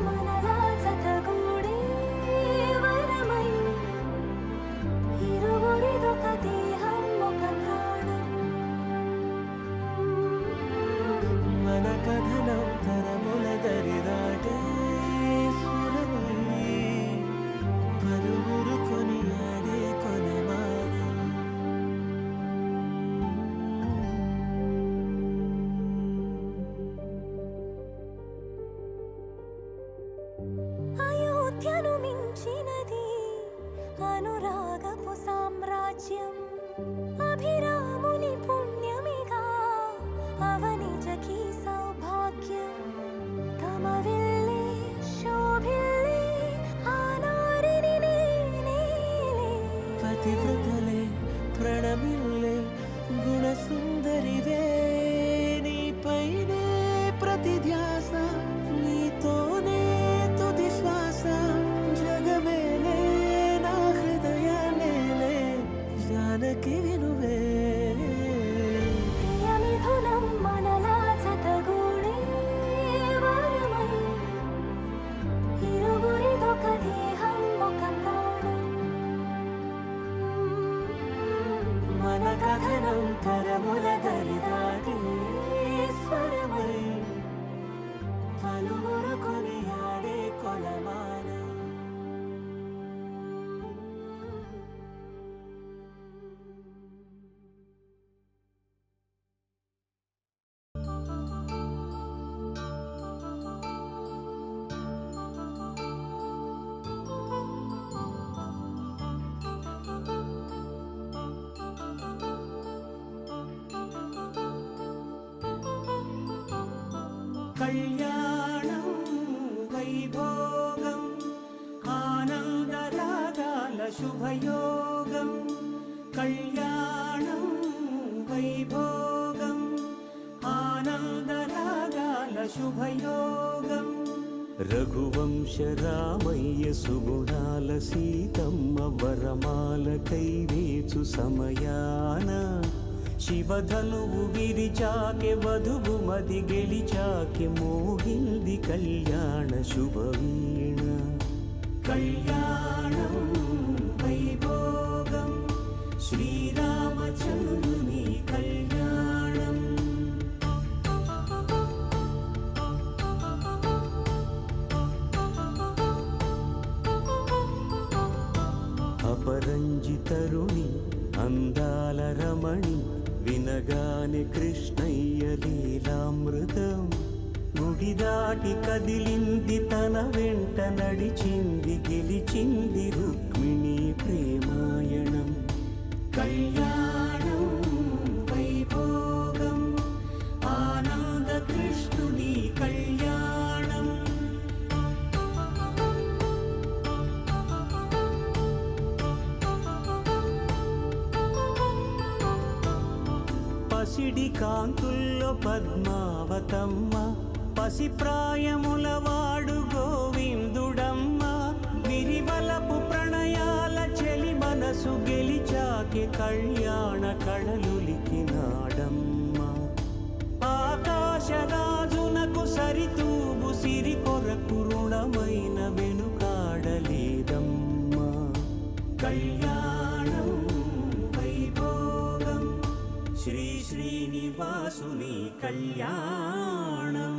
మనలా జతగూడే వరం ಅವನಿಜಕಿ ಸೌಭಾಗ್ಯ ತಮವಿಲ್ಲಿ ಶೋಭಿಲ್ಲಿ ಆನಾರಿನಿ ನೀನೇ పతివ్రతలే ప్రణమిల్లే గుణసుందరివే నీపైనే ప్రతి ధ్యాస నీతోనే తుది శ్వాస జగమేలే నా హృదయాలేలే జానకి వినువే ప్రియమిథునం మనలా జతగూడే వరమై ఇరువురిదొక దేహం ఒక ప్రాణం మన కథనం తరముల దరిదాటి స్వరమై పలువురు కొనియాడే కొలమానం కళ్యాణం వైభోగం ఆనందరాగాల శుభయోగం కళ్యాణం వైభోగం ఆనందరాగాల శుభయోగం రఘువంశ రామయ్య సుగుణాల సీతమ్మ వరమాల కైవేచు సమయాన శివధనువు విరిచాకె వధువు మది గెలిచాకె మోగింది కళ్యాణ శుభవీణ కళ్యాణం వైభోగం శ్రీరామచంద్రుని కళ్యాణం అపరంజి తరుణి అందాల రమణి వినగానే కృష్ణయ్య లీలామృతం గుడి దాటి కదిలింది తన వెంట నడిచింది గెలిచింది రుక్మిణి ప్రేమాయణం కళ్యాణం వైభోగం ఆనంద కృష్ణుని కళ్యాణం పసిడి కాంతుల్లో పద్మావతమ్మ పసిప్రాయముల వాడు గోవిందుడమ్మ విరివలపు ప్రణయాల చెలి మనసు గెలిచాకి కళ్యాణ కళలులికినాడమ్మ ఆకాశరాజునకు సరితూగు సిరి కొరకు రుణమైన వెనుకాడలేదమ్మ కళ్యాణం వైభోగం శ్రీ శ్రీనివాసుని కళ్యాణం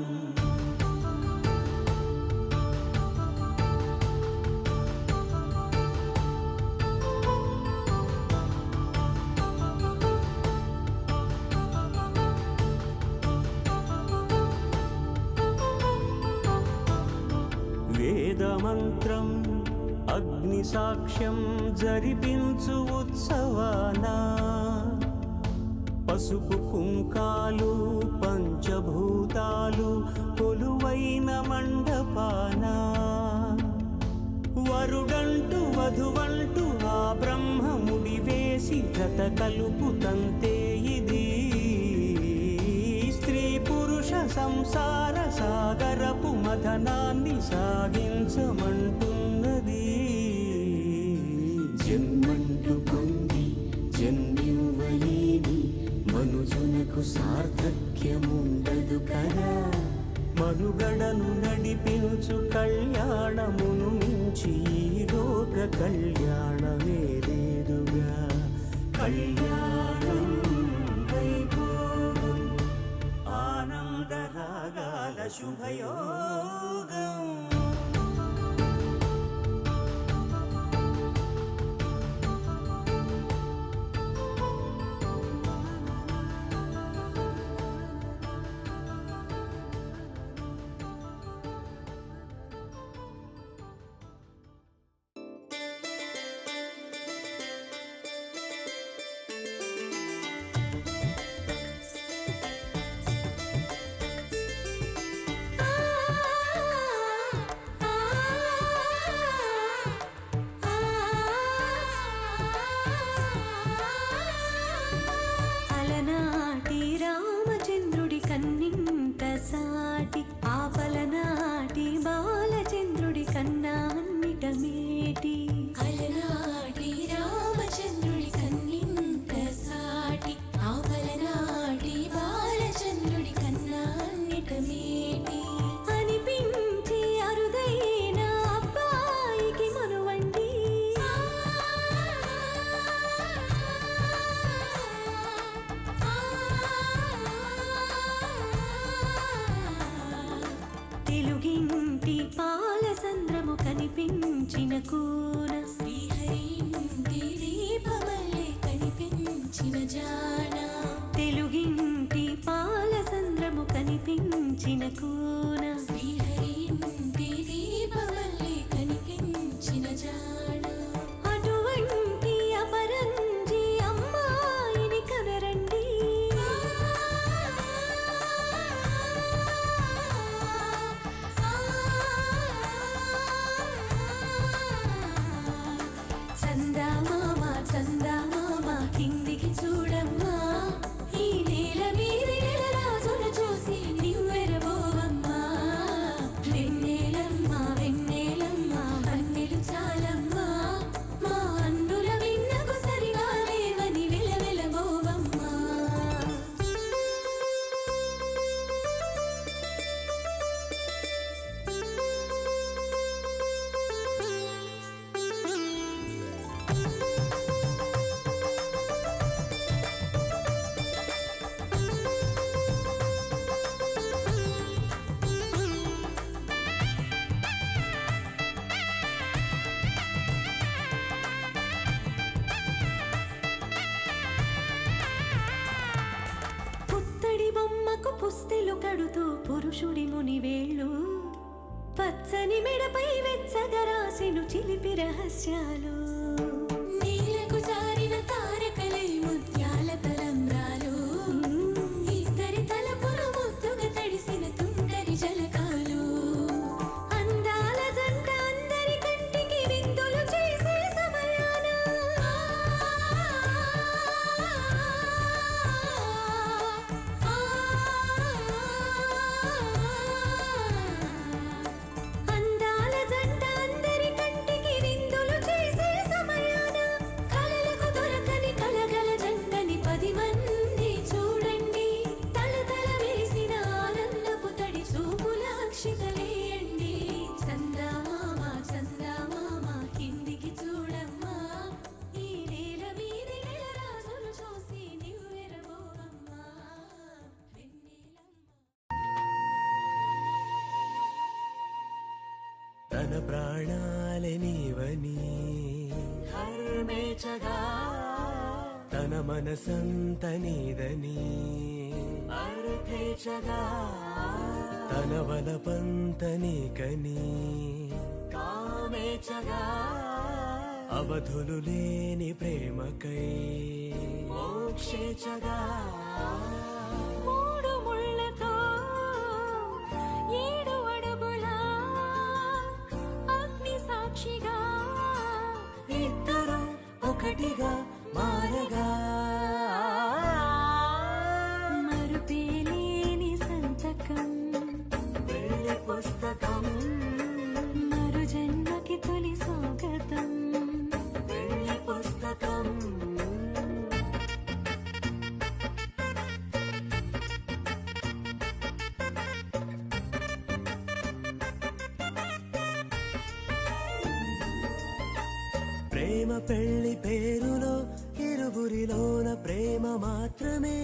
వేదమంత్రం అగ్ని సాక్ష్యం జరిపించు ఉత్సవానా పసుపు కుంకాలు పంచభూతాలు కొలువైన మండపాన వరుడంటూ వధువంటూ ఆ బ్రహ్మముడి వేసి జత కలుపుతంతే ఇది స్త్రీ పురుష సంసార సాగరపు మథనాన్ని సాగించమంటున్నది జన్మంటూ పొంది జన్మివ్వలేని మనుజునకు సార్థక్యముండదు కదా మనుగడను నడిపించు కళ్యాణమును మించి ఈ లోక కళ్యాణమే లేదుగా కళ్యాణం వైభోగం ఆనందరాగాల శుభయోగం కన్నింత సాటి ఆపలనాటి బాలచంద్రుడి కన్నా అన్నిట మేటి అలనాటి రామచంద్రుడి కన్నింత సాటి ఆపలనాటి బాలచంద్రుడి కన్నా అన్నిట మేటి అనిపించి అరుదైన అబ్బాయికి మనువండి తెలుగింటి పాలసంద్రము కనిపించిన కూన శ్రీహరి ఇంటి దీపమల్లె కనిపించిన జాన తెలుగింటి పాలసంద్రము కనిపించిన కూన శ్రీహరి ఇంటి దీపమల్లె కనిపించిన జాన అటువంటి అపరంజి అమ్మాయిని కనరండి చందమామ చందమామ కిందికి చూడమ్మా ఈ నేల మీది నెలరాజును చూసి నివ్వెరబోవమ్మా వెన్నెలమ్మ వెన్నెలమ్మ వన్నెలు చాలమ్మా మా అన్నుల విన్నకు సరిగా లేవని వెలవెలబోవమ్మా పుత్తడి బొమ్మకు పుస్తెలు కడుతూ పురుషుడి మునివేళ్ళు పచ్చని మెడపై వెచ్చగా రాసెను చిలిపి రహస్యాలు నీలకు జారిన తారకలై ముత్యాల తలంబ్రాలు ఇద్దరి తలపులు ముద్దుగా తడిసిన తుందరి జలకాలు అందాల జంట అందరి కంటికి విందులు చేసే సమయాన అందాల జంట అందరి కంటికి విందులు చేసే సమయాన కలలకు దొరకని కలగల జంటని 10 మంది చూడండి తలతల వేసిన ఆనందపు తడి చూపుల అక్షితలేయండి చందమామ చందమామ కిందికి చూడమ్మా ఈ నేల మీది నెలరాజును చూసి నివ్వెరబోవమ్మా వెన్నెలమ్మ తన ప్రాణాలే నీవని హర్మేచగా తన మనసంత నీదని అర్థేచగా తన వలపంత నీకని కామేచగా అవధులు లేని ప్రేమకై మోక్షేచగా మూడు ముళ్ళతో 7 అడుగుల అగ్ని సాక్షిగా ఇద్దరు ఒకటిగా మారగా మరుపేలేని సంతకం వెళ్ళి పుస్తకం మరు జన్మకి తొలి స్వాగతం వెళ్ళి పుస్తకం ప్రేమ పెళ్లి పేరులో ఇరువురిలోన ప్రేమ మాత్రమే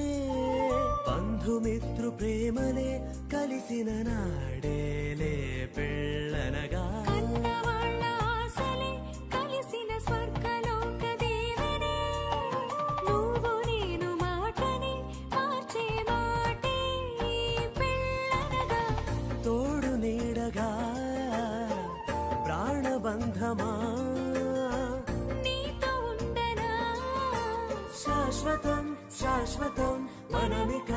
బంధుమిత్రు ప్రేమలే కలిసిన నాడేలే పెళ్ళనగా కన్నవాళ్ళ ఆశలే కలిసిన స్వర్గలోక దేవనే నువ్వు నేను మాటని మార్చే మాటే పెళ్ళనగా తోడు నీడగా ప్రాణబంధమా నీతో ఉండనా శాశ్వతం శాశ్వతం మనమిక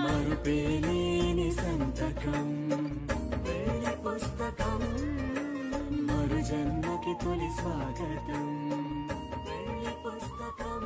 మరుపేలేని సంతకం వెళ్ళి పుస్తకం మరు జన్మకి తొలి స్వాగతం వెళ్ళి పుస్తకం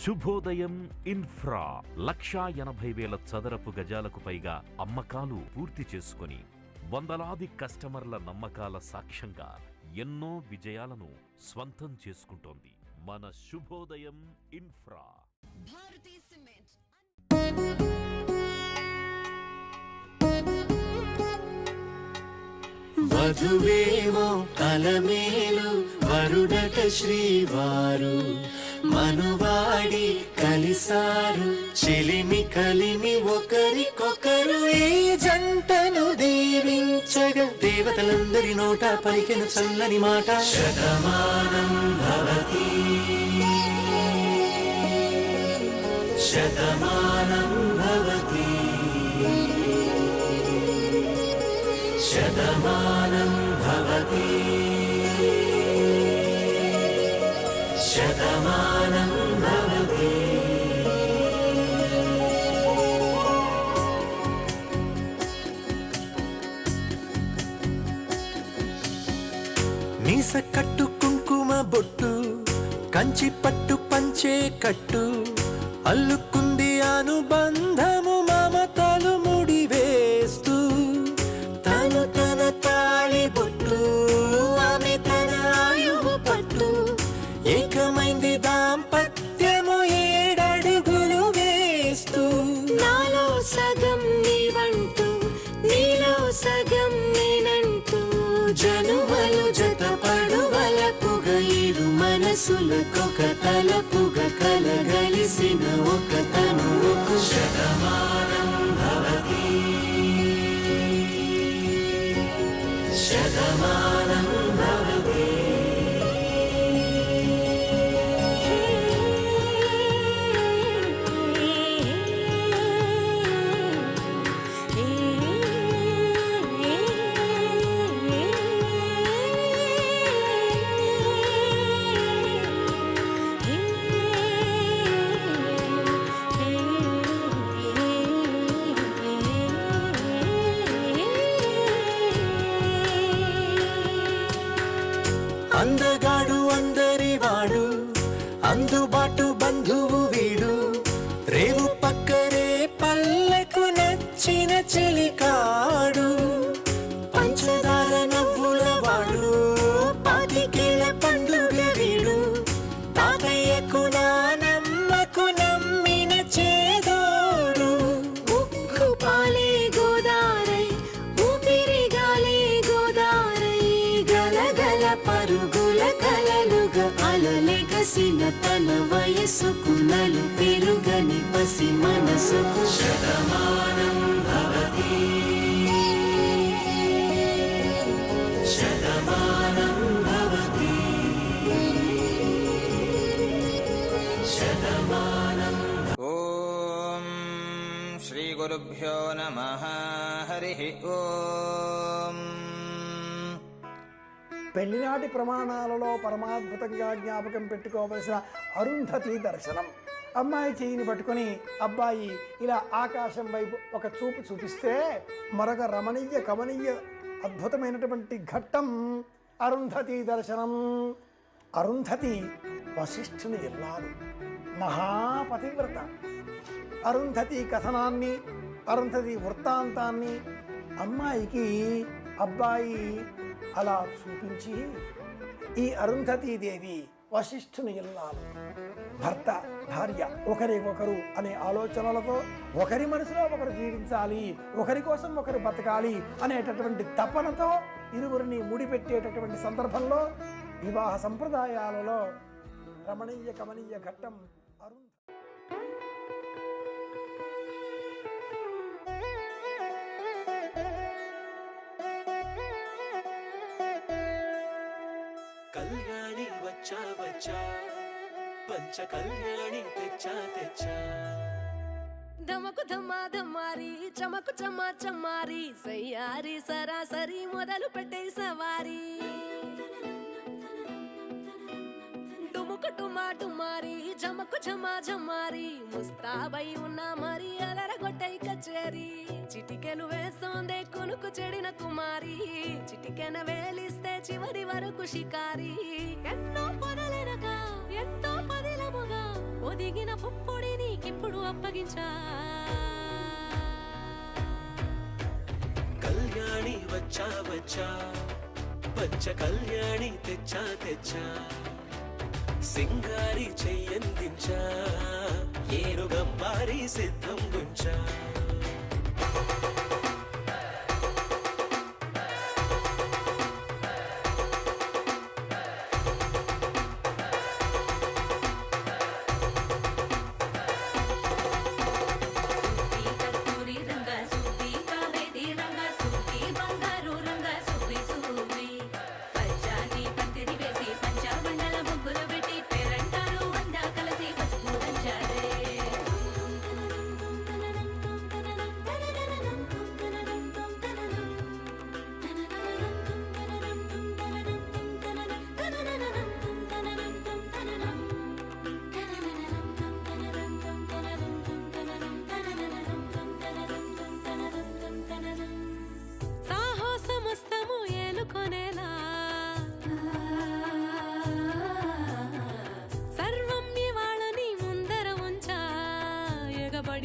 శుభోదయం ఇన్ఫ్రా 1,80,000 చదరపు గజాలకు పైగా అమ్మకాలు పూర్తి చేసుకుని వందలాది కస్టమర్ల నమ్మకాల సాక్ష్యంగా ఎన్నో విజయాలను స్వంతం చేసుకుంటోంది మన శుభోదయం ఇన్ఫ్రా. వధువేమో అలమేలు వరుడట శ్రీవారు మనువాడి కలిసారు చెలిమి కలిమి ఒకరికొకరు ఈ జంటను దీవించగా దేవతలందరి నోట పలికెను చల్లని మాట శతమానం భవతి శతమానం భవతి శతమానం భవతి శతమానం భవతి. మీస కట్టు కుంకుమ బొట్టు కంచి పట్టు పంచే కట్టు అల్లుకుంది అనుబంధము మమతలు ముడివేస్తూ తను తన తాళి బొట్టు ఆమె తన ఆయువు పట్టు ఏకమైంది దాంపత్యము 7 అడుగులు వేస్తూ నాలో సగం నీవంటూ నీలో సగం నేనంటూ జనుమలు జతపడు వలపుగా ఇరు మనసులకొక తలపుగా కలగలిసిన ఒక తనువుకు శతమానం భవతి శతమానం భవతి. అందగాడు అందరివాడు అందుబాటు బంధువు వీడు రేవు పక్కనే పల్లెకు నచ్చిన చెలికాడు పంచదార నవ్వుల వాడు 25 ఏళ్ల పండుగ వీడు తాతయ్యకు నానమ్మకు నమ్మిన చేదోడు ఉక్కు పాలే గోదారై ఊపిరి గాలే గోదారై గలగల పరుగుల కలలుగా అలలెగసిన తన వయసుకు నలు పెరుగని పసి మనసుకు శతమానం భవతి శతమానం భవతి శతమానం. ఓం శ్రీ గురుభ్యో నమః. హరి ఓం. పెళ్లినాటి ప్రమాణాలలో పరమాద్భుతంగా జ్ఞాపకం పెట్టుకోవలసిన అరుంధతి దర్శనం. అమ్మాయి చెయ్యిని పట్టుకొని అబ్బాయి ఇలా ఆకాశం వైపు ఒక చూపు చూపిస్తే మరొక రమణీయ కమనీయ అద్భుతమైనటువంటి ఘట్టం అరుంధతి దర్శనం. అరుంధతి వశిష్ఠుని ఇల్లాలు, మహాపతివ్రత. అరుంధతి కథనాన్ని అరుంధతి వృత్తాంతాన్ని అమ్మాయికి అబ్బాయి అలా చూపించి ఈ అరుంధతీదేవి వశిష్ఠుని ఇల్లాలు, భర్త భార్య ఒకరికొకరు అనే ఆలోచనలతో ఒకరి మనసులో ఒకరు జీవించాలి, ఒకరి కోసం ఒకరు బతకాలి అనేటటువంటి తపనతో ఇరువురిని ముడిపెట్టేటటువంటి సందర్భంలో వివాహ సంప్రదాయాలలో రమణీయ కమనీయ ఘట్టం అరుంధతి. కళ్యాణి వచ్చా వచ్చా పంచ కళ్యాణి తెచ్చా తెచ్చా దమకు ధమ్మా ధమ్మారి చమకు చమ్మా చమ్మారి సయ్యారి సరాసరి మొదలు పెట్టే సవారి డుముకు టుమా టుమారి జమకు ఝమా ఝమారి ముస్తాబై ఉన్నా మరి అలరగొట్టై కచేరి చిటికెలు వేస్తోందే కునుకు చెడిన కుమారి చిటికెన వేలిస్తే చివరి వరకు షికారి ఎన్నో పొదలెనక ఎంతో పదిలముగా ఒది ఒదిగిన పుప్పొడి నీకిప్పుడు అప్పగించా కళ్యాణి వచ్చా వచ్చా పంచ కళ్యాణి తెచ్చా తెచ్చా సింగారి చెయ్యందించా ఏనుగంబారి సిద్ధం గుంచా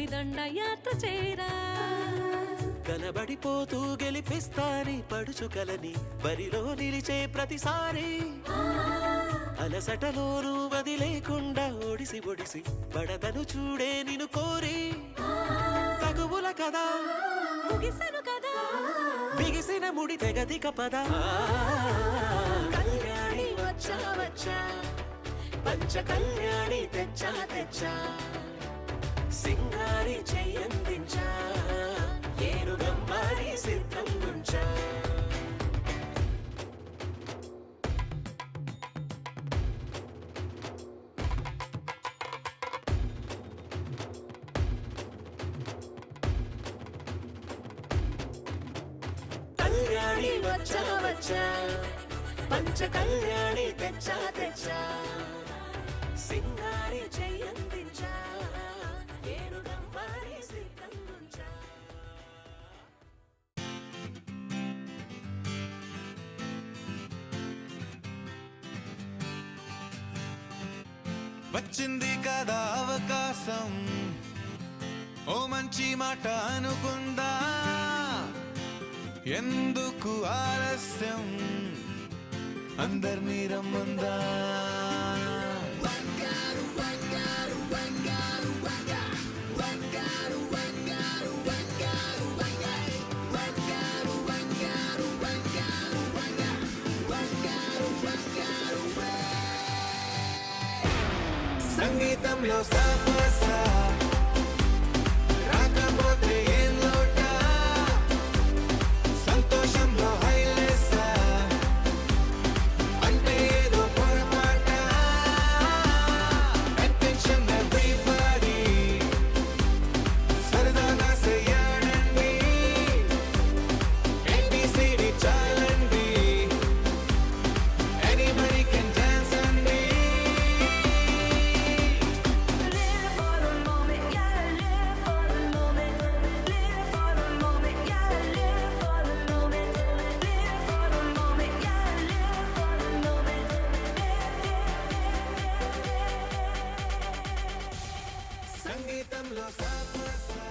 దండయాత్ర చేరా కలబడిపోతూ గెలిపిస్తాని పడుచుకలని బరిలో నిలిచే ప్రతిసారి అలసటలోనూ వదిలేకుండా ఒడిసి ఒడిసి పడతను చూడే నిన్ను కోరి తగువుల కదా ముగిసెను కదా బిగిసిన ముడి తెగదిక పద కళ్యాణి వచ్చా వచ్చా పంచ కళ్యాణి తెచ్చా తెచ్చా సింగారి చెయ్యందించా ఏనుగంబారి సిద్ధం గుంచా కళ్యాణి వచ్చా వచ్చా పంచ కళ్యాణి తెచ్చా తెచ్చా సింగారి చెయ్యందించా వచ్చింది కదా అవకాశం ఓ మంచి మాట అనుకుందా ఎందుకు ఆలస్యం అందర్నీ రమ్మందా సంగీతంలో సాపసా రాకపోతే ఏం లోట సంతోషంలో హైలెస్సా అంటే ఏదో పొరపాట అటెన్షన్ ఎవ్రీబడీ సరదాగా చెయ్యాడండి ABCD చాలండి ఎనీబడీ కెన్ డాన్స్ అండి సంగీతంలో సాపసా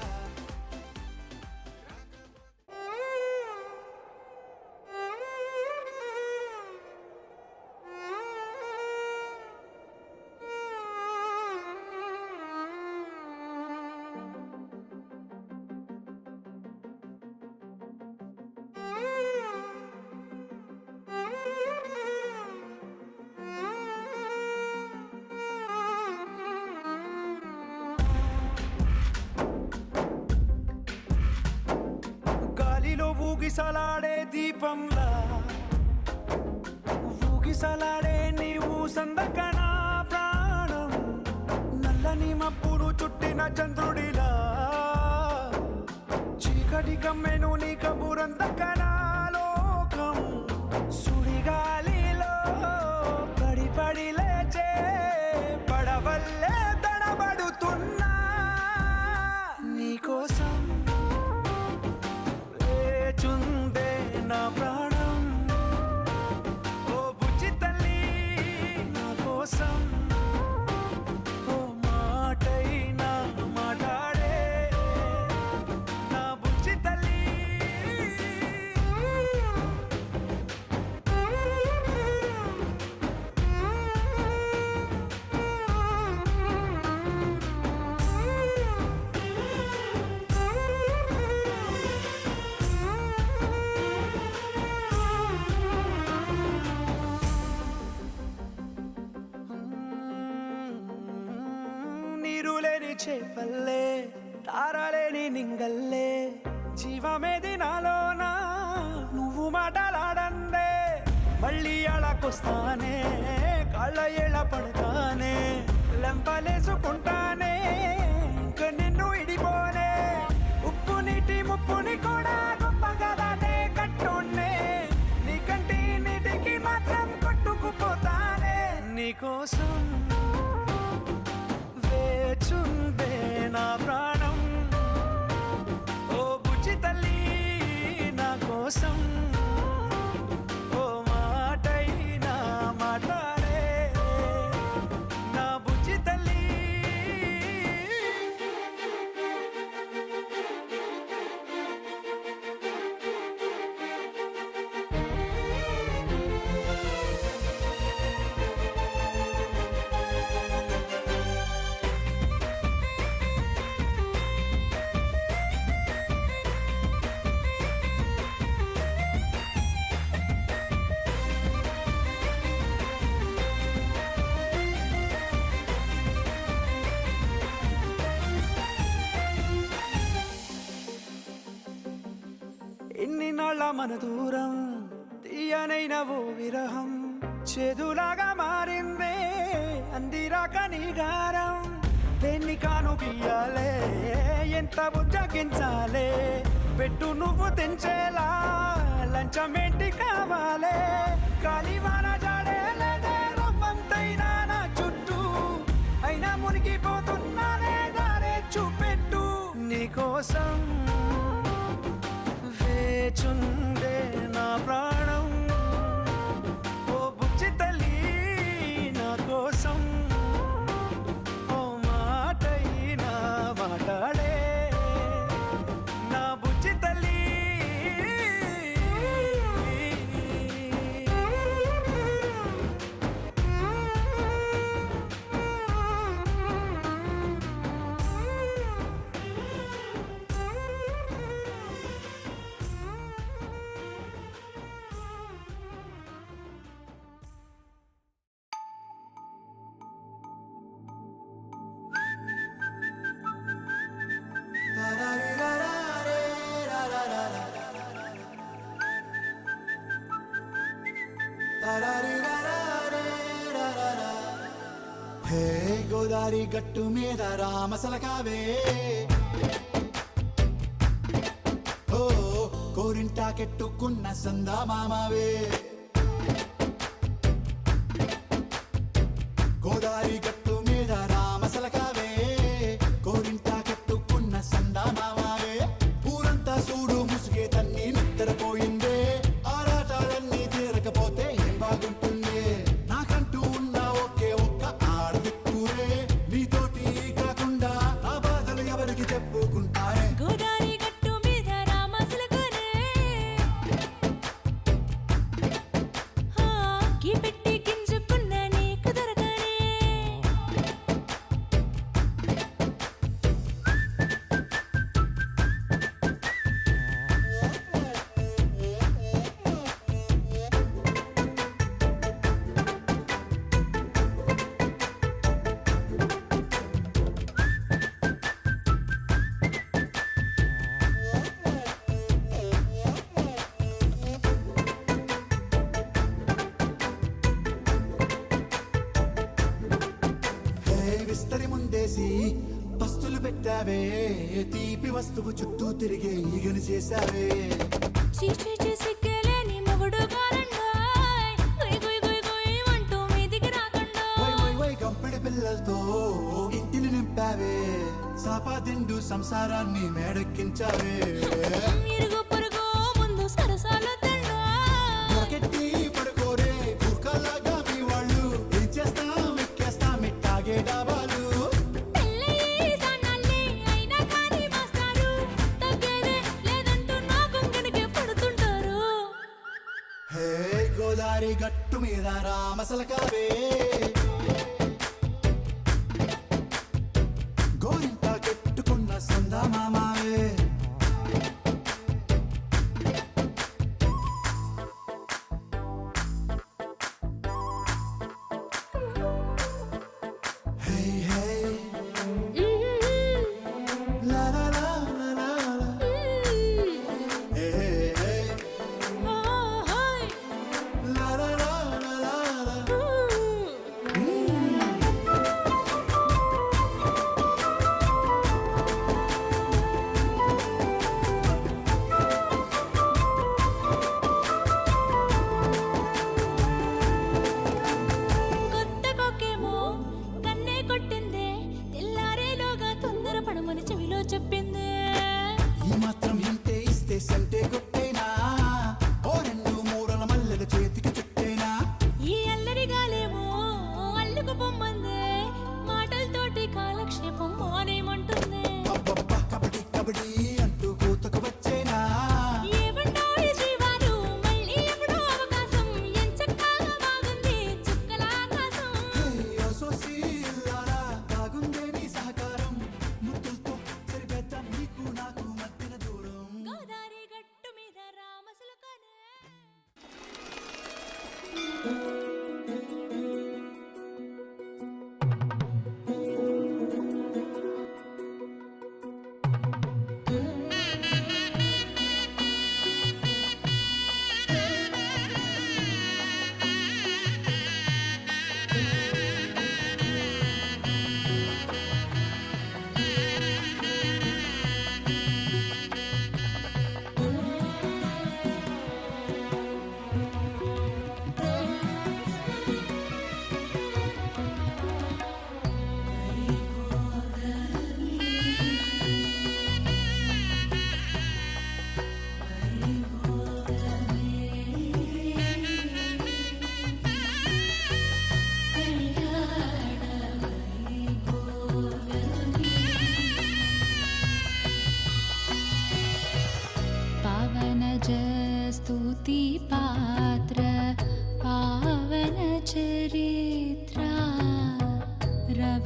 గాలిలో ఊగిసలాడే దీపంలా ఊగిసలాడే నీవు సందకనా ప్రాణం నల్లని మబ్బును చుట్టిన చంద్రుడిలా చీకటి కమ్మెను నీ కబురందకనా లోకం సుడిగాలిలో పడి పడి లేచే పడవల్లే తడబడుతున్నా నీకోసం చుందే నా ప్రాణం ఓ బుజ్జి తల్లి నా కోసం ఓ మాట నీరులేని చేపల్లే తారలేని నింగల్లే జీవమేది నాలోనా నువ్వు మాటలాడందే మళ్ళీ అళకొస్తానే కాళ్ళ ఏళ్ళ పడతానే లెంపలేసుకుంటానే ఇంక నిన్ను ఇడిపోనే ఉప్పు నీటి ముప్పుని కూడా గొప్పగా దాటే కట్టునే నీ కంటి నీటికి మాత్రం కొట్టుకుపోతానే నీకోసం వేచుందే నా ప్రాణం ఓ బుజ్జి తల్లి నా కోసం ఓ మాటైనా మాట్లాడే నా బుజ్జి తల్లి ఎన్ని నాళ్ళ మన దూరం తీయనైన ఓ విరహం చేదులాగా మారిందే అందిరాక నీ గారం దేన్ని కాను బియ్యాలే ఎంత బుజ్జగించాలే పెట్టు నువ్వు తెంచేలా లంచమేంటి కావాలే కాలివాన జాడేలేదే రవ్వంతైనా నా చుట్టూ అయినా మునిగిపోతున్నానే దారే చూపెట్టు నీకోసం వేచుందే నా ప్రాణం ఓ బుజ్జి తల్లి నా కోసం ఓ మాటైనా మాట్లాడే నా బుజ్జి తల్లి హే గోదారి గట్టు మీద రామసలకావే ఓ కోరింటా కెట్టుకున్న సందా మామావే గోదారి గట్టు మీద రామసలకావే కోరింటా కెట్టుకున్న సందా మామావే ఊరంతా చూడు ముసుగే తన్ని నిద్రపోయిందే ఆరాటాలన్నీ తీరకపోతే ఏం బాగుంటుందే నాకంటూ ఉన్న ఒకే ఒక్క ఆడదిక్కురే నీతోటి కాకుండా నా బాధలు ఎవరికి చెప్పుకుంటారే గోదారి గట్టు మీద రామసలకనే గీ పెట్టి గింజుకున్న నీకు దొరకనే విస్తరి ముందేసి పస్తులు పెట్టావే తీపి వస్తువు చుట్టూ తిరిగే ఈగను చేశావే చీచీ సిగ్గలేని మొగుడు కాలండాయ్ గుయ్ గుయ్ గుయ్ గుయ్ అంటూ మీదికి రాకుండా వై గంపెడి పిల్లలతో ఇంటిని నింపావే సాపాదిండు సంసారాన్ని మేడెక్కించావే ఇరుగు పొరుగు ముందు సరసాలు తండా పొరకెట్టి పడుకోరే బుర్కలాగా మీ వాళ్ళు ఏం చేస్తాం ఎక్కేస్తాం ఇట్టాగే డాబాలు పెళ్ళయి సన్నాళ్ళే అయినా కానీ మాస్తారు తగ్గేదే లేదంటూ నా కొంగనికే పడుతుంటారు హే గోదారి గట్టు మీద రామసలకావే గోరింట కెట్టుకున్న సందా మామావే హే హే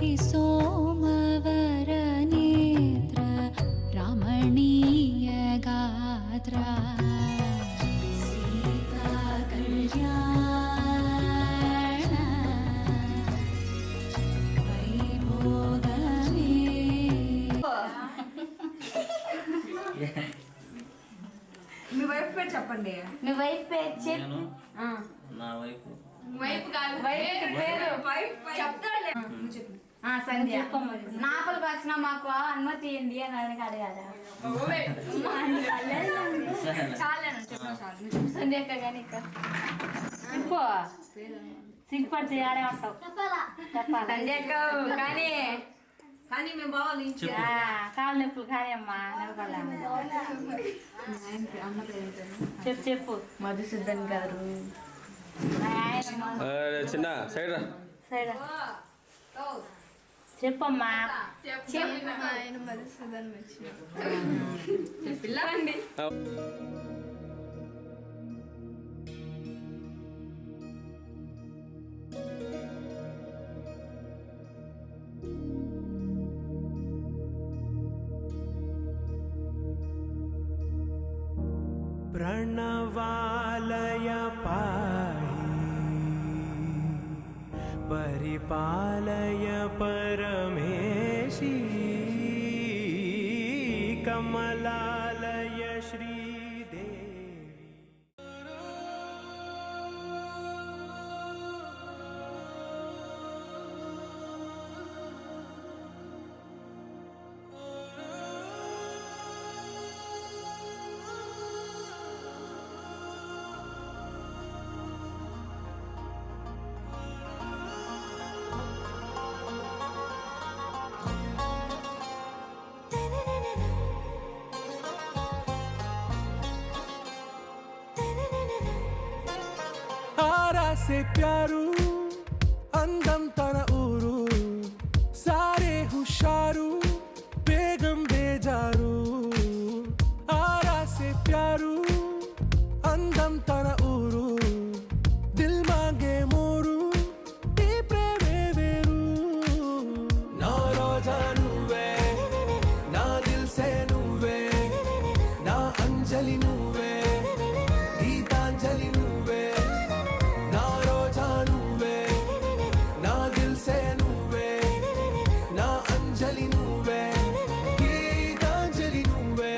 ఈ సోమవర నేత్ర రమణీయ గాత్ర సీతా కళ్యాణ వైభోగమే. మీ వైఫ్ పేరు చెప్పండి. మీ వైఫ్ పేరు చెప్పు. నా వైపు వైఫ్ కాదు, వైఫ్ పేరు. చెప్తాడులే. సంధ్య నాపలు వచ్చిన మాకు అనుమతి ఇవ్వండి అని అడిగాడు కదా. సంధ్య అక్క కానీ చెప్పు, సిగ్గుపడితే ఆడే ఉంటావు. చెప్పాలి సంధ్య అక్క కానీ కానీ మేము బావాలి కాళ్ళు నొప్పులు కానీ అమ్మా నిలబడలే. చెప్పు చెప్పు. మధుసూదన్ గారు. చిన్న సైడ్ రా. సరే చెప్పమ్మా. పిల్లండి. प्रणवालय पाहि परिपालय परमेशी कमलालय श्रीदेवी. आरा से प्यारू अंदम तन ऊरू सारे हुशारू बेगम बेजारू. आरा से प्यारू अंदम तन ऊरू दिल मांगे मोरू ఈ ప్రేమే వేరు. నా రోజా నువ్వే, నా దిల్ సే నువ్వే, నా అంజలి నువ్వే, గీతాంజలి నువ్వే. నా రోజా నువ్వే, నా దిల్ సే నువ్వే, నా అంజలి నువ్వే, గీతాంజలి నువ్వే.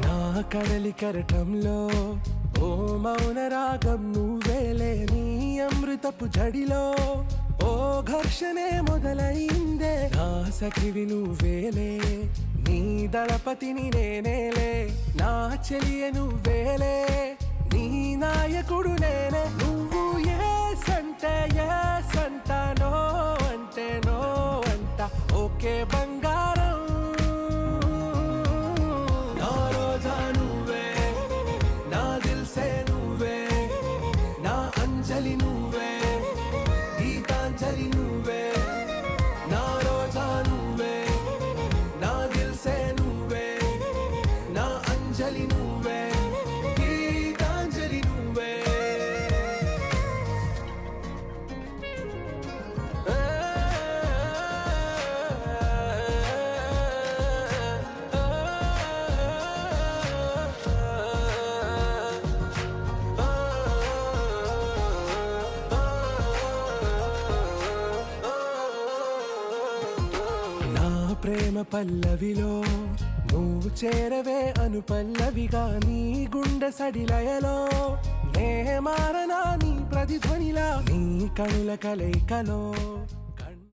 నా కడలి కరటంలో ఓ మౌన రాగం నువ్వేలే. నీ అమృతపు జడిలో ఓ ఘర్షణే మొదలైందే. నా సఖివి నువ్వేలే, నీ దళపతిని నేనేలే. నా చెలియ నువ్వేలే, నీ నాయకుడు నేనే. నువ్వు ఏ సంట నో అంటే నో అంట. ఓకే బంగారం. నా రోజా నువ్వే, నా దిల్ సే నువ్వే, నా అంజలి నువ్వే, గీతాంజలి నువ్వే. నా రోజా నువ్వే, నా దిల్ సే నువ్వే, నా అంజలి నువ్వే, గీతాంజలి నువ్వే. నా ప్రేమ పల్లవిలో నువ్వు చేరవే అను పల్లవిగా. నీ గుండె సడిలయలో నే మారనా నీ ప్రతిధ్వనిలా. నీ కనుల కలయికలో